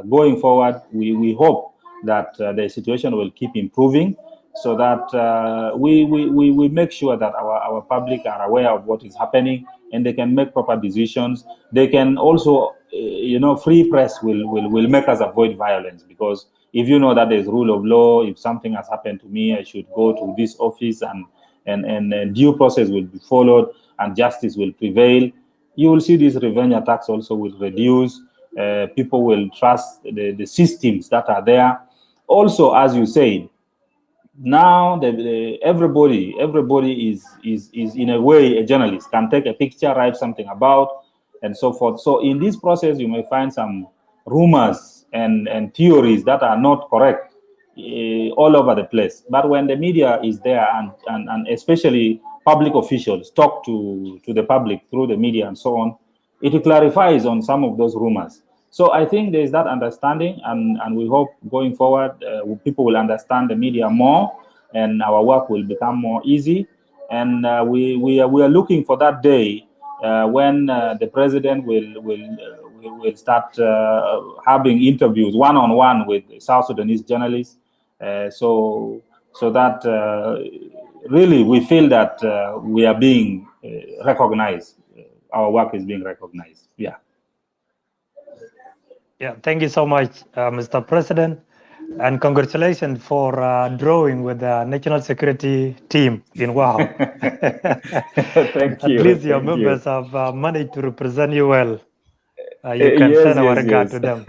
going forward, we hope that the situation will keep improving, so that we make sure that our public are aware of what is happening, and they can make proper decisions. They can also, free press will make us avoid violence, because if you know that there's rule of law, if something has happened to me, I should go to this office, and due process will be followed, and justice will prevail. You will see these revenge attacks also will reduce. People will trust the systems that are there. Also, as you said, now everybody is in a way a journalist, can take a picture, write something about, and so forth. So in this process, you may find some rumors and theories that are not correct. all over the place. But when the media is there and especially public officials talk to the public through the media and so on, it clarifies on some of those rumors. So I think there is that understanding, and we hope going forward people will understand the media more, and our work will become more easy. And we are looking for that day when the president will start having interviews one-on-one with South Sudanese journalists, so that really we feel that we are being recognized. Our work is being recognized. Yeah. Yeah, thank you so much, Mr. President, and congratulations for drawing with the national security team in Wow. Thank you. At least your Thank members you. have managed to represent you well. You can send our regard to them.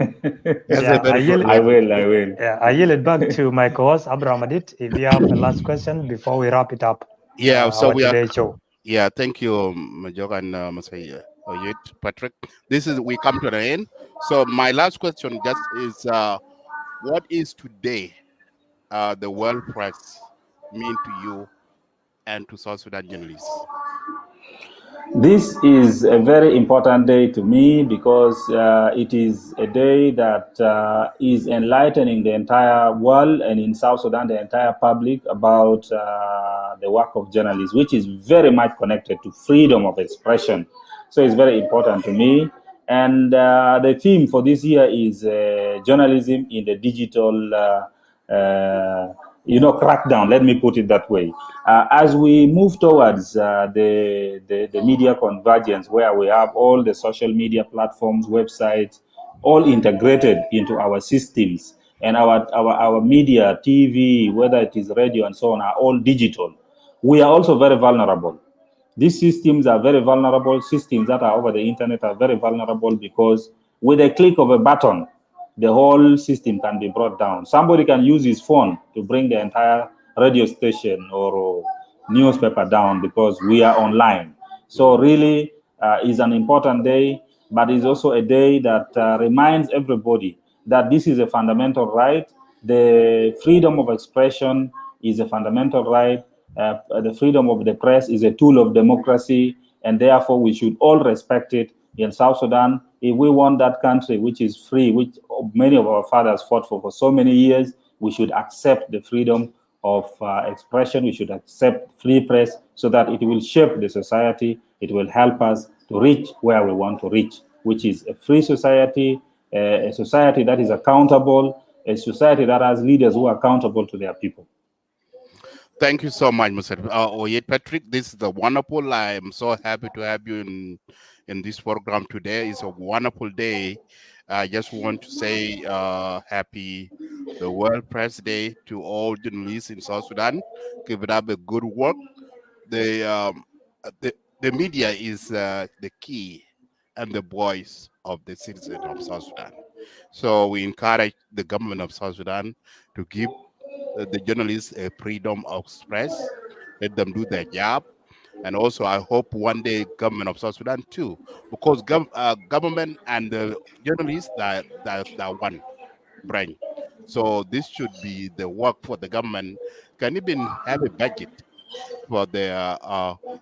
Yes, I will. Yeah, I yield it back to my co-host Abraham Adit if you have a last question before we wrap it up. Yeah, so we are. Today's show. Yeah, thank you, Majok and Oyet Patrick. We come to the end. So my last question just is, what is today the world press mean to you and to South Sudan journalists? This is a very important day to me because it is a day that is enlightening the entire world, and in South Sudan, the entire public about the work of journalists, which is very much connected to freedom of expression. So it's very important to me. And the theme for this year is journalism in the digital crackdown, let me put it that way. As we move towards the media convergence, where we have all the social media platforms, websites, all integrated into our systems, and our media, TV, whether it is radio and so on, are all digital, we are also very vulnerable. These systems are very vulnerable. Systems that are over the internet are very vulnerable because with a click of a button, the whole system can be brought down. Somebody can use his phone to bring the entire radio station or newspaper down because we are online. So really, it's an important day, but it's also a day that reminds everybody that this is a fundamental right. The freedom of expression is a fundamental right. The freedom of the press is a tool of democracy, and therefore we should all respect it. In South Sudan, if we want that country which is free, which many of our fathers fought for so many years, we should accept the freedom of expression. We should accept free press so that it will shape the society. It will help us to reach where we want to reach, which is a free society, a society that is accountable, a society that has leaders who are accountable to their people. Thank you so much, Mr. Oyet Patrick. This is wonderful. I am so happy to have you in this program today. It's a wonderful day. I just want to say happy the World Press Day to all journalists in South Sudan. Keep it up a good work. The media is the key and the voice of the citizens of South Sudan. So we encourage the government of South Sudan to give the journalists a freedom of express, let them do their job. And also, I hope one day government of South Sudan too, because government and the journalists that one branch. So this should be the work for the government. Can even have a budget for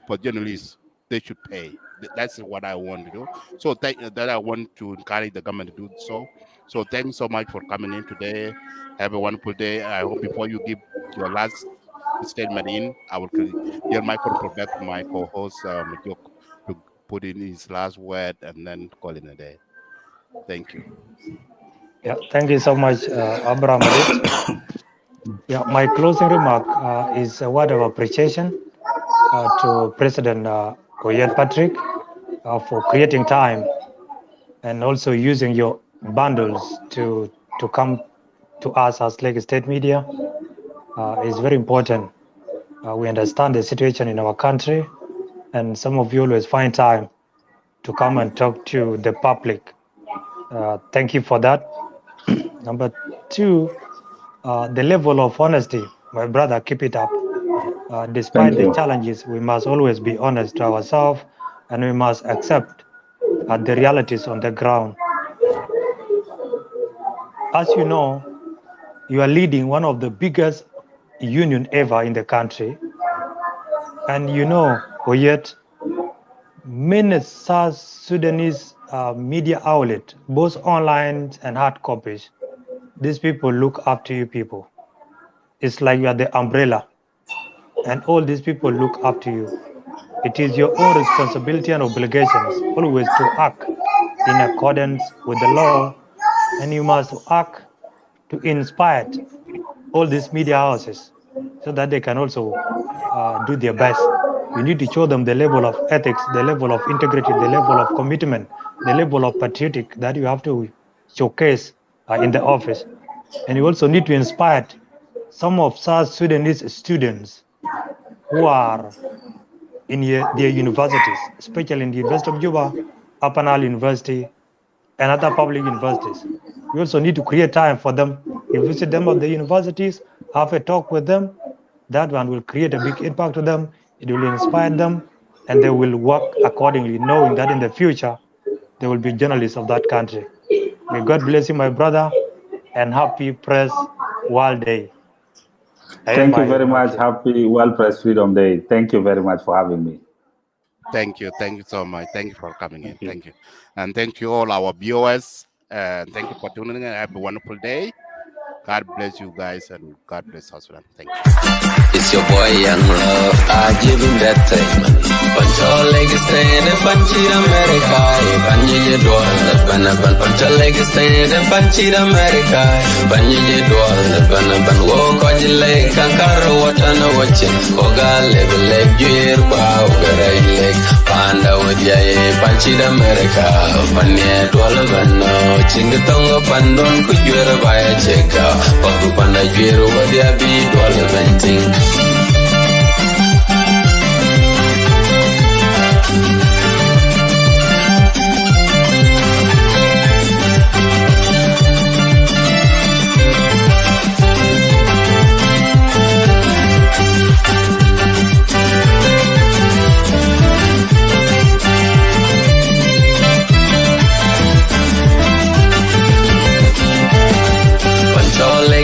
for journalists. They should pay. That's what I want to do. So that I want to encourage the government to do so. So thanks so much for coming in today. Have a wonderful day. I hope before you give your last statement in, I will give microphone back to my co-host Majok to put in his last word and then call it a day. Thank you. Yeah, thank you so much, Abraham Adit. Yeah, my closing remark is a word of appreciation to President Oyet Patrick for creating time and also using your bundles to come to us as Lake State Media. Is very important. We understand the situation in our country, and some of you always find time to come and talk to the public. Thank you for that. Number two, the level of honesty, my brother, keep it up. Despite the challenges, we must always be honest to ourselves, and we must accept the realities on the ground. As you know, you are leading one of the biggest union ever in the country. And you know, Oyet, many South Sudanese media outlets, both online and hard copies, these people look up to you people. It's like you are the umbrella, and all these people look up to you. It is your own responsibility and obligations always to act in accordance with the law, and you must act to inspire all these media houses so that they can also do their best. You need to show them the level of ethics, the level of integrity, the level of commitment, the level of patriotic that you have to showcase in the office. And you also need to inspire some of South Sudanese students who are in their universities, especially in the University of Juba, Upper Nile University, and other public universities. You also need to create time for them. You visit them at the universities, have a talk with them. That one will create a big impact to them. It will inspire them, and they will work accordingly, knowing that in the future, they will be journalists of that country. May God bless you, my brother, and happy Press World Day. Thank you very much. Happy World Press Freedom Day. Thank you very much for having me. Thank you so much. Thank you for coming in. Thank you. And thank you all our viewers. And thank you for tuning in. Have a wonderful day. God bless you guys, and God bless South Sudan. Thank you. It's your boy Young Love. I give him that time. Control leg stand and punch it America. Banyi je doa ban control leg stand and punch it America. Banyi je doa ban walk on your leg. Kankaro watana watching. Koga level leg gear bow garai leg. Panda with ya punch it America. Banyi doa ban chingatonga pandon kujura baya cheka. Paku panda juero wadia bi doa venting.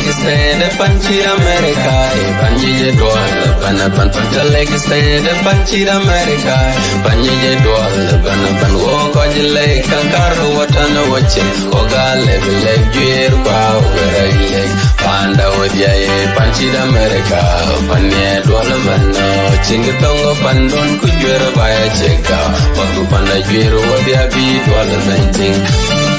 Stand up and cheer America. Banyi ban control leg stand up and cheer America. Banyi ban walk on your leg. Kankaro watana watching. Koga level leg gear bow garai leg. Panda with ya panchi America. Banyi ban chingatonga pandon kujura baya cheka. Paku panda juero wadia bi venting.